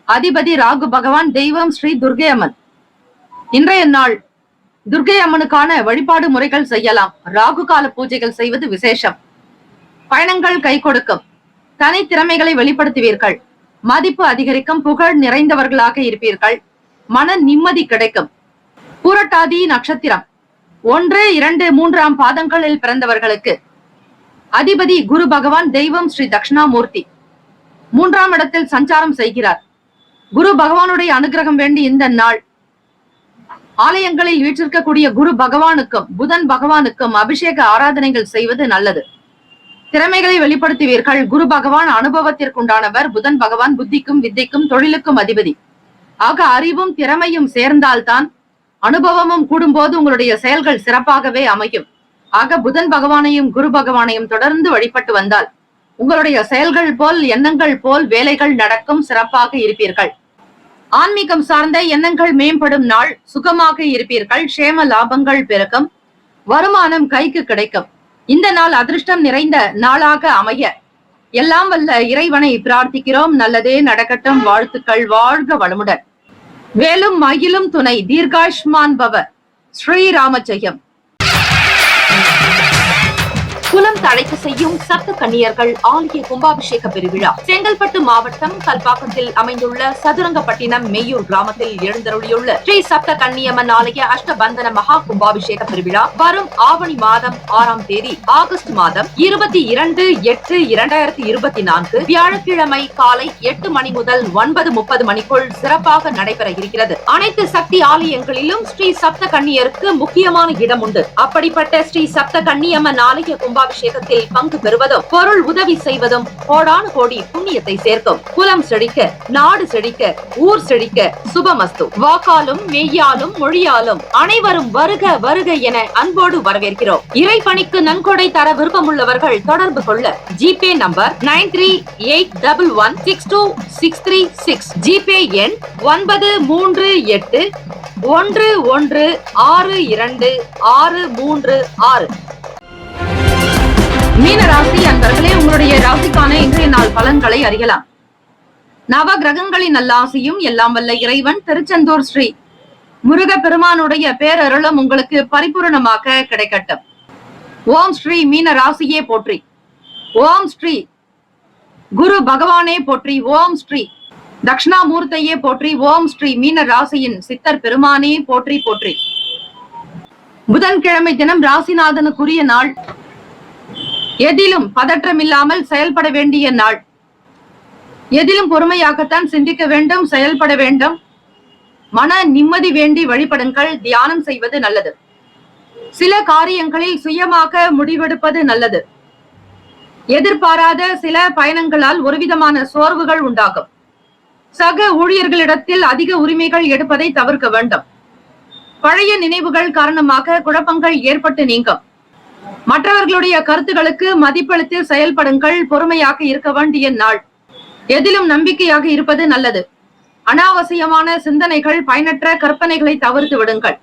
அதிபதி ராகு பகவான், தெய்வம் ஸ்ரீ துர்கை அம்மன். இன்றைய நாள் துர்க்கை அம்மனுக்கான வழிபாடு முறைகள் செய்யலாம். ராகு கால பூஜைகள் செய்வது விசேஷம். பயணங்கள் கை கொடுக்கும். தனி திறமைகளை வெளிப்படுத்துவீர்கள். மதிப்பு அதிகரிக்கும். புகழ் நிறைந்தவர்களாக இருப்பீர்கள். மன நிம்மதி கிடைக்கும். பூரட்டாதி நட்சத்திரம் 1, 2, 3 பாதங்களில் பிறந்தவர்களுக்கு அதிபதி குரு பகவான், தெய்வம் ஸ்ரீ தட்சிணாமூர்த்தி 3ஆம் இடத்தில் சஞ்சாரம் செய்கிறார். குரு பகவானுடைய அனுகிரகம் வேண்டி இந்த நாள் ஆலயங்களில் வீற்றிருக்கக்கூடிய குரு பகவானுக்கும் புதன் பகவானுக்கும் அபிஷேக ஆராதனைகள் செய்வது நல்லது. திறமைகளை வெளிப்படுத்துவீர்கள். குரு பகவான் அனுபவத்திற்குண்டானவர். புதன் பகவான் புத்திக்கும் வித்தைக்கும் தொழிலுக்கும் அதிபதி. ஆக அறிவும் திறமையும் சேர்ந்தால்தான், அனுபவமும் கூடும்போது உங்களுடைய செயல்கள் சிறப்பாகவே அமையும். ஆக புதன் பகவானையும் குரு பகவானையும் தொடர்ந்து வழிபட்டு வந்தால் உங்களுடைய செயல்கள் போல் எண்ணங்கள் போல் வேலைகள் நடக்கும். சிறப்பாக இருப்பீர்கள். ஆன்மீகம் சார்ந்த எண்ணங்கள் மேம்படும் நாள். சுகமாக இருப்பீர்கள். சேம லாபங்கள் பெருக்கும். வருமானம் கைக்கு கிடைக்கும். இந்த நாள் அதிர்ஷ்டம் நிறைந்த நாளாக அமைய எல்லாம் வல்ல இறைவனை பிரார்த்திக்கிறோம். நல்லதே நடக்கட்டும். வாழ்த்துக்கள். வாழ்க வளமுடன். வேலும் மயிலும் துணை. தீர்காயுஷ்மான் பவ. ஸ்ரீராம ஜெயம். குலம் தழைக்க செய்யும் சப்த கன்னியர்கள் ஆலய கும்பாபிஷேக பெருவிழா செங்கல்பட்டு மாவட்டம் கல்பாக்கத்தில் அமைந்துள்ள சதுரங்கப்பட்டினம் மெய்யூர் கிராமத்தில் எழுந்தருளியுள்ள ஸ்ரீ சப்த கன்னியம்மன் ஆலய அஷ்டபந்தன மகா கும்பாபிஷேக பெருவிழா வரும் ஆவணி மாதம் 6ஆம் தேதி ஆகஸ்ட் மாதம் 22/8/2024 வியாழக்கிழமை காலை 8 மணி முதல் 9:30 மணிக்குள் சிறப்பாக நடைபெற இருக்கிறது. அனைத்து சக்தி ஆலயங்களிலும் ஸ்ரீ சப்த கன்னியருக்கு முக்கியமான இடம் உண்டு. அப்படிப்பட்ட ஸ்ரீ சப்த கன்னியம்மன் ஆலய கும்பாபிஷேகத்தில் பங்கு பெறுவதும் பொருள் உதவி செய்வதும் கோடானு கோடி புண்ணியத்தை சேர்க்கும். குலம் செழிக்க, நாடு செழிக்க, ஊர் செழிக்க. சுபமஸ்து. வாக்காலும் மெய்யாலும் மொழியாலும் அனைவரும் வருக வருக என அன்போடு வரவேற்கிறோம். இறைப்பணிக்கு நன்கொடை தர விருப்பமுள்ளவர்கள் தொடர்பு கொள்ள ஜிபே நம்பர் 9381162636. ஜிபே எண் 93811626336. மீன ராசி அன்பர்களே, உங்களுடைய ராசிக்கான இன்றைய நாள் பலன்களை அறியலாம். நவ கிரகங்களின் நல்லாசியும் எல்லாம் வல்ல இறைவன் திருச்செந்தூர் ஸ்ரீ முருக பெருமானுடைய பேரருளும் உங்களுக்கு பரிபூரணமாக கிடைக்கட்டும். ஓம் ஸ்ரீ மீன ராசியே போற்றி. ஓம் ஸ்ரீ குரு பகவானே போற்றி. ஓம் ஸ்ரீ தட்சிணாமூர்த்தியே போற்றி. ஓம் ஸ்ரீ மீன ராசியின் சித்தர் பெருமானே போற்றி போற்றி. புதன்கிழமை தினம் ராசிநாதனுக்குரிய நாள். எதிலும் பதற்றமில்லாமல் செயல்பட வேண்டிய நாள். எதிலும் பொறுமையாகத்தான் சிந்திக்க வேண்டும், செயல்பட வேண்டும். மன நிம்மதி வேண்டி வழிபடுங்கள். தியானம் செய்வது நல்லது. சில காரியங்களில் சுயமாக முடிவெடுப்பது நல்லது. எதிர்பாராத சில பயணங்களால் ஒருவிதமான சோர்வுகள் உண்டாகும். சக ஊழியர்களிடத்தில் அதிக உரிமைகள் எடுப்பதை தவிர்க்க வேண்டும். பழைய நினைவுகள் காரணமாக குழப்பங்கள் ஏற்பட்டு நீங்கும். மற்றவர்களுடைய கருத்துகளுக்கு மதிப்பளித்து செயல்படுங்கள். பொறுமையாக இருக்க வேண்டிய நாள். எதிலும் நம்பிக்கையாக இருப்பது நல்லது. அனாவசியமான சிந்தனைகள், பயனற்ற கற்பனைகளை தவிர்த்து விடுங்கள்.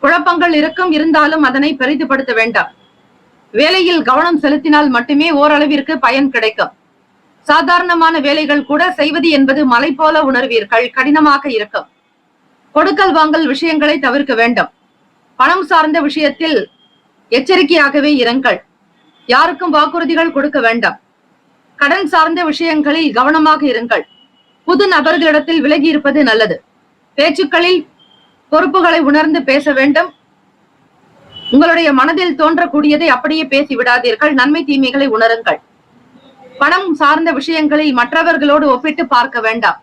குழப்பங்கள் இருந்தாலும் அதனை பெரிதுபடுத்த வேண்டாம். வேலையில் கவனம் செலுத்தினால் மட்டுமே ஓரளவிற்கு பயன் கிடைக்கும். சாதாரணமான வேலைகள் கூட செய்வது என்பது மலை போல உணர்வீர்கள். கடினமாக இருக்கும். கொடுக்கல் வாங்கல் விஷயங்களை தவிர்க்க வேண்டும். பணம் சார்ந்த விஷயத்தில் எச்சரிக்கையாகவே இருங்கள். யாருக்கும் வாக்குறுதிகள் கொடுக்க வேண்டாம். கடன் சார்ந்த விஷயங்களில் கவனமாக இருங்கள். புது நபர்களிடத்தில் விலகி இருப்பது நல்லது. பேச்சுக்களில் பொறுப்புகளை உணர்ந்து பேச வேண்டும். உங்களுடைய மனதில் தோன்றக்கூடியதை அப்படியே பேசி விடாதீர்கள். நன்மை தீமைகளை உணருங்கள். பணம் சார்ந்த விஷயங்களில் மற்றவர்களோடு ஒப்பிட்டு பார்க்க வேண்டாம்.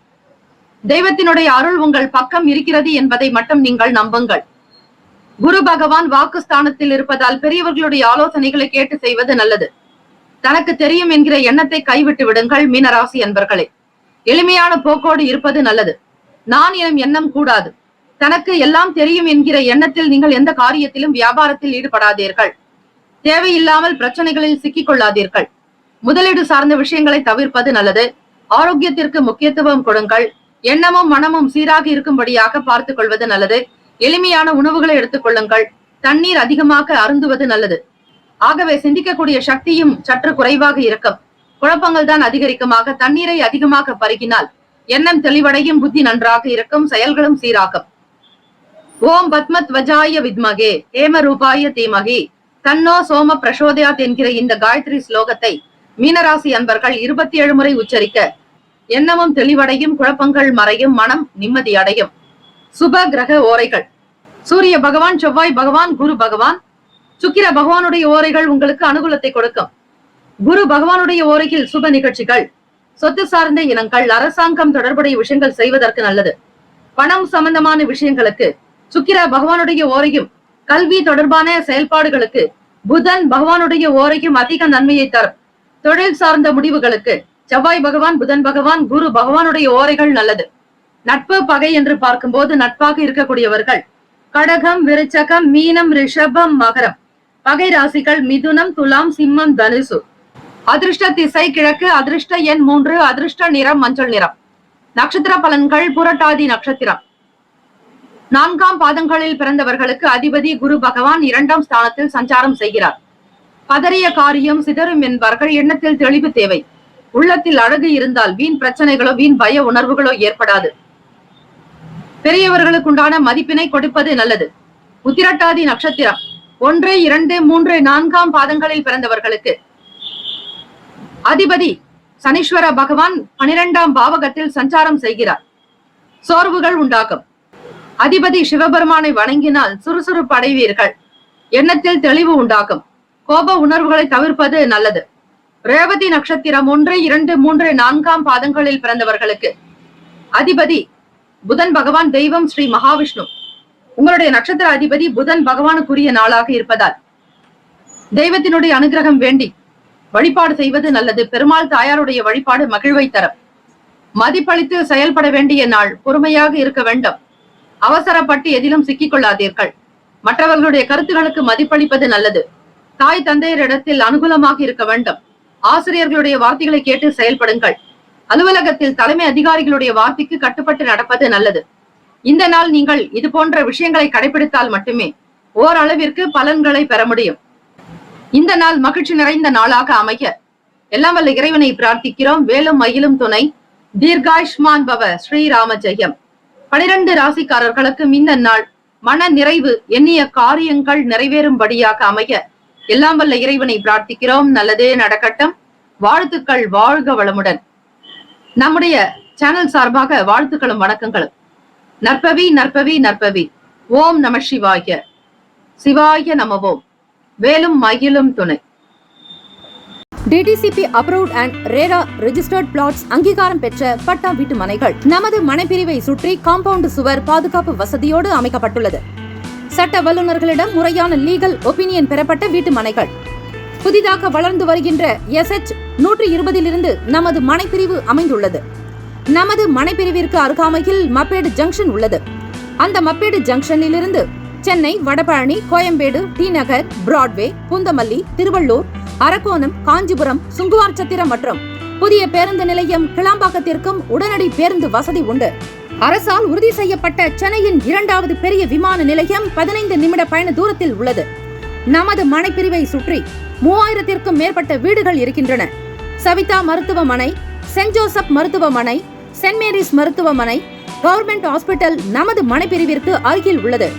தெய்வத்தினுடைய அருள் உங்கள் பக்கம் இருக்கிறது என்பதை மட்டும் நீங்கள் நம்புங்கள். குரு பகவான் வாக்குஸ்தானத்தில் இருப்பதால் பெரியவர்களுடைய ஆலோசனைகளை கேட்டு செய்வது நல்லது. தனக்கு தெரியும் என்கிற எண்ணத்தை கைவிட்டு விடுங்கள். மீனராசி அன்பர்களே, எளிமையான போக்கோடு இருப்பது நல்லது. நான் எனும் எண்ணம் கூடாது. தனக்கு எல்லாம் தெரியும் என்கிற எண்ணத்தில் நீங்கள் எந்த காரியத்திலும் வியாபாரத்தில் ஈடுபடாதீர்கள். தேவையில்லாமல் பிரச்சனைகளில் சிக்கிக் கொள்ளாதீர்கள். முதலீடு சார்ந்த விஷயங்களை தவிர்ப்பது நல்லது. ஆரோக்கியத்திற்கு முக்கியத்துவம் கொடுங்கள். எண்ணமும் மனமும் சீராக இருக்கும்படியாக பார்த்துக் கொள்வது நல்லது. எளிமையான உணவுகளை எடுத்துக் கொள்ளுங்கள். தண்ணீர் அதிகமாக அருந்துவது நல்லது. ஆகவே சிந்திக்கக்கூடிய சக்தியும் சற்று குறைவாக இருக்கும். குழப்பங்கள் தான் அதிகரிக்குமாக. தண்ணீரை அதிகமாக பருகினால் எண்ணம் தெளிவடையும், புத்தி நன்றாக இருக்கும், செயல்களும் சீராகும். ஓம் பத்மத்வஜாய வித்மகே ஹேமரூபாய தீமகி தன்னோ சோம பிரசோதயாத் என்கிற இந்த காயத்ரி ஸ்லோகத்தை மீனராசி அன்பர்கள் 27 முறை உச்சரிக்க எண்ணமும் தெளிவடையும், குழப்பங்கள் மறையும், மனம் நிம்மதி அடையும். சுப கிரக ஓரைகள். சூரிய பகவான், செவ்வாய் பகவான், குரு பகவான், சுக்கிர பகவானுடைய ஓரைகள் உங்களுக்கு அனுகூலத்தை கொடுக்கும். குரு பகவானுடைய ஓரையில் சுப நிகழ்ச்சிகள், சொத்து சார்ந்த இனங்கள், அரசாங்கம் தொடர்புடைய விஷயங்கள் செய்வதற்கு நல்லது. பணம் சம்பந்தமான விஷயங்களுக்கு சுக்கிர பகவானுடைய ஓரையும், கல்வி தொடர்பான செயல்பாடுகளுக்கு புதன் பகவானுடைய ஓரையும் அதிக நன்மையை தரும். தொழில் சார்ந்த முடிவுகளுக்கு செவ்வாய் பகவான், புதன் பகவான், குரு பகவானுடைய ஓரைகள் நல்லது. நட்பு பகை என்று பார்க்கும்போது நட்பாக இருக்கக்கூடியவர்கள் கடகம், விருச்சகம், மீனம், ரிஷபம், மகரம். பகை ராசிகள் மிதுனம், துலாம், சிம்மம், தனுசு. அதிர்ஷ்ட திசை கிழக்கு, அதிர்ஷ்ட எண் 3, அதிர்ஷ்ட நிறம் மஞ்சள் நிறம். நட்சத்திர பலன்கள். புரட்டாதி நட்சத்திரம் 4ஆம் பாதங்களில் பிறந்தவர்களுக்கு அதிபதி குரு பகவான் 2ஆம் ஸ்தானத்தில் சஞ்சாரம் செய்கிறார். பதறிய காரியம் சிதறும் என்பார்கள். எண்ணத்தில் தெளிவு தேவை. உள்ளத்தில் அழகு இருந்தால் வீண் பிரச்சனைகளோ வீண் பய உணர்வுகளோ ஏற்படாது. பெரியவர்களுக்குண்டான மதிப்பினை கொடுப்பது நல்லது. உத்திரட்டாதி நட்சத்திரம் 1, 2, 3, 4ஆம் பாதங்களில் பிறந்தவர்களுக்கு அதிபதி சனீஸ்வர பகவான் 12ஆம் பாவகத்தில் சஞ்சாரம் செய்கிறார். சோர்வுகள் உண்டாகும். அதிபதி சிவபெருமானை வணங்கினால் சுறுசுறுப்பு அடைவீர்கள். எண்ணத்தில் தெளிவு உண்டாகும். கோப உணர்வுகளை தவிர்ப்பது நல்லது. ரேவதி நட்சத்திரம் 1, 2, 3, 4ஆம் பாதங்களில் பிறந்தவர்களுக்கு அதிபதி புதன் பகவான், தெய்வம் ஸ்ரீ மகாவிஷ்ணு. உங்களுடைய நட்சத்திர அதிபதி புதன் பகவானுக்குரிய நாளாக இருப்பதால் தெய்வத்தினுடைய அனுகிரகம் வேண்டி வழிபாடு செய்வது நல்லது. பெருமாள் தாயாருடைய வழிபாடு மகிழ்வை தரும். மதிப்பளித்து செயல்பட வேண்டிய நாள். பொறுமையாக இருக்க வேண்டும். அவசரப்பட்டு எதிலும் சிக்கிக் கொள்ளாதீர்கள். மற்றவர்களுடைய கருத்துகளுக்கு மதிப்பளிப்பது நல்லது. தாய் தந்தையரிடத்தில் அனுகூலமாக இருக்க வேண்டும். ஆசிரியர்களுடைய வார்த்தைகளை கேட்டு செயல்படுங்கள். அலுவலகத்தில் தலைமை அதிகாரிகளுடைய வார்த்தைக்கு கட்டுப்பட்டு நடப்பது நல்லது. இந்த நாள் நீங்கள் இது போன்ற விஷயங்களை கடைபிடித்தால் மட்டுமே ஓரளவிற்கு பலன்களை பெற முடியும். இந்த நாள் மகிழ்ச்சி நிறைந்த நாளாக அமைய எல்லாம் வல்ல இறைவனை பிரார்த்திக்கிறோம். வேலும் மயிலும் துணை. தீர்காயுஷ்மான் பவ. ஸ்ரீராம ஜெயம். 12 ராசிக்காரர்களுக்கு இந்த நாள் மன நிறைவு, எண்ணிய காரியங்கள் நிறைவேறும்படியாக அமைய எல்லாம் வல்ல இறைவனை பிரார்த்திக்கிறோம். நல்லதே நடக்கட்டும். வாழ்த்துக்கள். வாழ்க வளமுடன். நம்முடைய சேனல் சார்பாக வாழ்த்துக்களும் வணக்கங்களும். நற்பவி நற்பவி நற்பவி. ஓம் நம சிவாய. சிவாய நமவோம். வேலும் மயிலும் துணை. DTCP approved and RERA registered plots அங்கீகாரம் பெற்ற பட்டா வீட்டு மனைகள் நமது மனைப்பிரிவை சுற்றி காம்பவுண்ட் சுவர் பாதுகாப்பு வசதியோடு அமைக்கப்பட்டுள்ளது. சட்ட வல்லுநர்களிடம் முறையான லீகல் ஒப்பீனியன் பெறப்பட்ட வீட்டு மனைகள். புதிதாக வளர்ந்து வருகின்ற SH 120 நமது மனைப்பிரிவு அமைந்துள்ளது. நமது மனைப்பிரிவிற்கு அருகாமையில் மப்பேடு ஜங்ஷன் உள்ளது. அந்த மப்பேடு ஜங்ஷனில் இருந்து சென்னை, வடபழனி, கோயம்பேடு, டி நகர், பிராட்வே, பூந்தமல்லி, திருவள்ளூர், அரக்கோணம், காஞ்சிபுரம், சுங்குவார்சத்திரம் மற்றும் புதிய பேருந்து நிலையம் கிளாம்பாக்கத்திற்கும் உடனடி பேருந்து வசதி உண்டு. அரசால் உறுதி செய்யப்பட்ட சென்னையின் 2வது பெரிய விமான நிலையம் 15 நிமிட பயண தூரத்தில் உள்ளது. நமது மனைப்பிரிவை சுற்றி 3000ற்கும் மேற்பட்ட வீடுகள் இருக்கின்றன. சவிதா மருத்துவமனை, சென்ட் ஜோசப் மருத்துவமனை, சென்ட் மேரிஸ் மருத்துவமனை, கவர்மெண்ட் ஹாஸ்பிட்டல் நமது மனைப்பிரிவிற்கு அருகில் உள்ளது.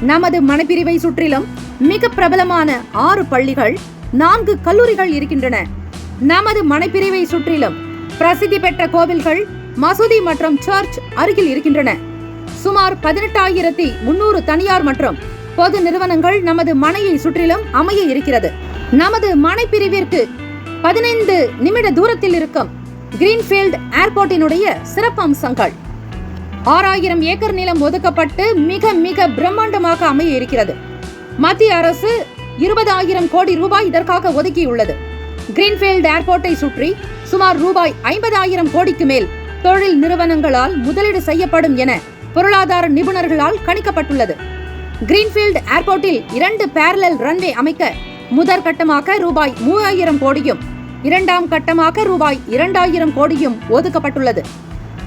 நமது மனைப்பிரிவை சுற்றிலும் மிக பிரபலமான 6 பள்ளிகள், 4 கல்லூரிகள் இருக்கின்றன. நமது மனைப்பிரிவை சுற்றிலும் பிரசித்தி பெற்ற கோவில்கள், மசூதி மற்றும் சர்ச் அருகில் இருக்கின்றன. சுமார் 18,300 தனியார் மற்றும் பொது நிறுவனங்கள் நமது மனையை சுற்றிலும் அமைய இருக்கிறது. நமது மனைப்பிரிவிற்கு 15 நிமிட தூரத்தில் இருக்கும் கிரீன்ஃபீல்ட் ஏர்போர்ட்டினுடைய சிறப்பு அம்சங்கள். 6000 ஏக்கர் நிலம் ஒதுக்கப்பட்டு மிக மிக பிரம்மாண்டமாக அமைய இருக்கிறது. மத்திய அரசு 20,000 கோடி ரூபாய் இதற்காக ஒதுக்கியுள்ளது. கிரீன்ஃபீல்ட் ஏர்போர்ட்டை சுற்றி சுமார் ரூபாய் 50,000 கோடிக்கு மேல் தொழில் நிறுவனங்களால் முதலீடு செய்யப்படும் என பொருளாதார நிபுணர்களால் கணிக்கப்பட்டுள்ளது. கிரீன்ஃபீல்ட் ஏர்போர்ட்டில் 2 பேரலல் ரன்வே அமைக்க முதற்கட்டமாக ரூபாய் 3000 கோடியும் 2ஆம் கட்டமாக ரூபாய் 2000 கோடியும் ஒதுக்கப்பட்டுள்ளது.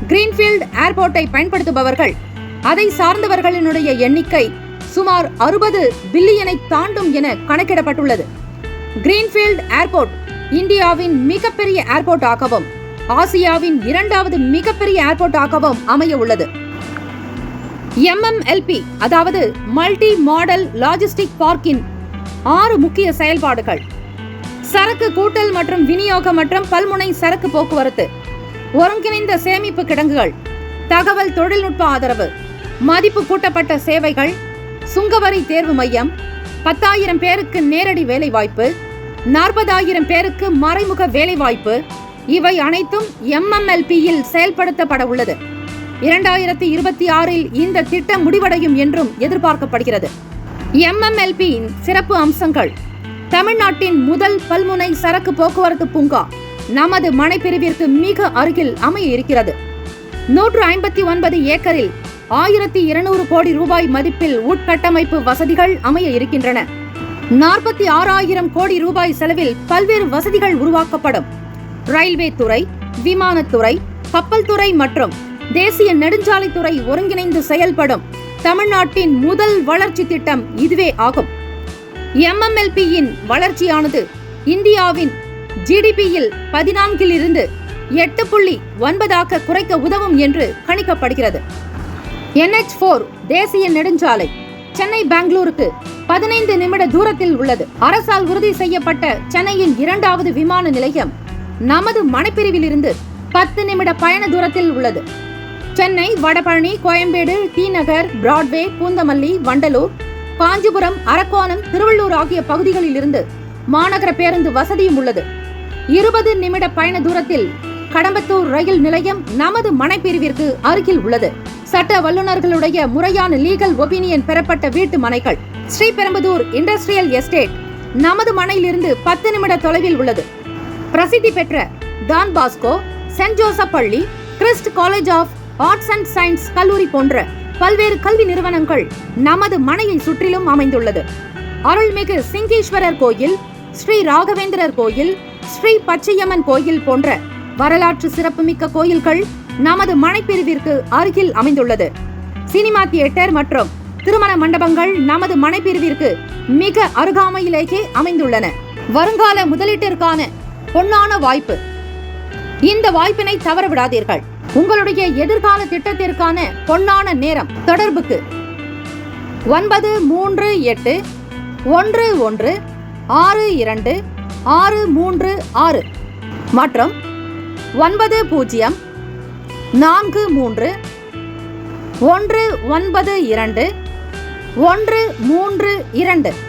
கிரீன்ஃபீல்ட் ஏர்போர்ட்டை பயன்படுத்துபவர்கள், அதை சார்ந்தவர்களினுடைய எண்ணிக்கை சுமார் 60 பில்லியனை தாண்டும் என கணக்கிடப்பட்டுள்ளது. கிரீன்ஃபீல்ட் ஏர்போர்ட் இந்தியாவின் மிகப்பெரிய ஏர்போர்ட் ஆகவும் ஆசியாவின் 2வது மிகப்பெரிய ஏர்போர்ட் ஆகவும் அமைய உள்ளது. MMLP அதாவது மல்டி மாடல் லாஜிஸ்டிக் பார்க்கின் 6 முக்கிய செயல்பாடுகள்: சரக்கு கூட்டல் மற்றும் விநியோக மற்றும் பல்முனை சரக்கு போக்குவரத்து, ஒருங்கிணைந்த சேமிப்பு கிடங்குகள், தகவல் தொழில்நுட்ப ஆதரவு, மதிப்பு கூட்டப்பட்ட சேவைகள், சுங்கவரி தேர்வு மையம், 10,000 பேருக்கு நேரடி வேலைவாய்ப்பு, 40,000 பேருக்கு மறைமுக வேலைவாய்ப்பு, இவை அனைத்தும் MMLP-யில் செயல்படுத்தப்பட உள்ளது. 2026-இல் இந்த திட்டம் முடிவடையும் என்றும் எதிர்பார்க்கப்படுகிறது. MMLP-யின் சிறப்பு அம்சங்கள்: தமிழ்நாட்டின் முதல் பல்முனை சரக்கு போக்குவரத்து பூங்கா நமது மனைப்பிரிவிற்கு மிக அருகில் அமைய இருக்கிறது. 159 ஏக்கரில் 1200 கோடி ரூபாய் மதிப்பில் உட்கட்டமைப்பு வசதிகள் அமைய இருக்கின்றன. 46,000 கோடி ரூபாய் செலவில் பல்வேறு வசதிகள் உருவாக்கப்படும். ரயில்வே துறை, விமானத்துறை, கப்பல் துறை மற்றும் தேசிய நெடுஞ்சாலைத்துறை ஒருங்கிணைந்து செயல்படும் தமிழ்நாட்டின் முதல் வளர்ச்சி திட்டம் இதுவே ஆகும். MMLP-யின் வளர்ச்சியானது இந்தியாவின் GDP-யில் 14 8.9 குறைக்க உதவும் என்று கணிக்கப்படுகிறது. NH4 தேசிய நெடுஞ்சாலை சென்னை பெங்களூருக்கு 15 நிமிட தூரத்தில் உள்ளது. அரசால் உறுதி செய்யப்பட்ட சென்னையின் 2வது விமான நிலையம் நமது மனைப்பிரிவிலிருந்து 10 நிமிட பயண தூரத்தில் உள்ளது. சென்னை, வடபழனி, கோயம்பேடு, டி நகர், பிராட்வே, பூந்தமல்லி, வண்டலூர், காஞ்சிபுரம், அரக்கோணம், திருவள்ளூர் ஆகிய பகுதிகளில் இருந்து மாநகர பேருந்து வசதியும் உள்ளது. 20 நிமிட பயண தூரத்தில் கடம்பத்தூர் ரயில் நிலையம் நமது மனைப்பிரிவிற்கு அருகில் உள்ளது. சட்ட வல்லுநர்களுடைய முறையான லீகல் ஒபினியன் பெறப்பட்ட வீட்டு மனைகள் ஸ்ரீபெரும்புதூர் இண்டஸ்ட்ரியல் எஸ்டேட் நமது மனையிலிருந்து 10 நிமிட தொலைவில் உள்ளது. பிரசித்தி பெற்ற டான் பாஸ்கோ, சென்ட் ஜோசப் பள்ளி, Christ college of arts and science கல்லூரி போன்ற பல்வேறு கல்வி நிறுவனங்கள் நமது மனையை சுற்றிலும் அமைந்துள்ளது. அருள்மிகு சிங்கீஸ்வரர் கோயில், ஸ்ரீ ராகவேந்திரர் கோயில், ஸ்ரீ பச்சையம்மன் கோயில் போன்ற வரலாற்று சிறப்புமிக்க கோயில்கள் நமது மனைப்பிரிவிற்கு அருகில் அமைந்துள்ளது. சினிமா தியேட்டர் மற்றும் திருமண மண்டபங்கள் நமது மனைப்பிரிவிற்கு மிக அருகாமையிலேயே அமைந்துள்ளன. வருங்கால முதலீட்டிற்கான பொன்னான வாய்ப்பு. இந்த வாய்ப்பினை தவறவிடாதீர்கள். உங்களுடைய எதிர்கால திட்டத்திற்கான பொன்னான நேரம். தொடர்புக்கு 938 11 62 636 மற்றும் 90 43 192 132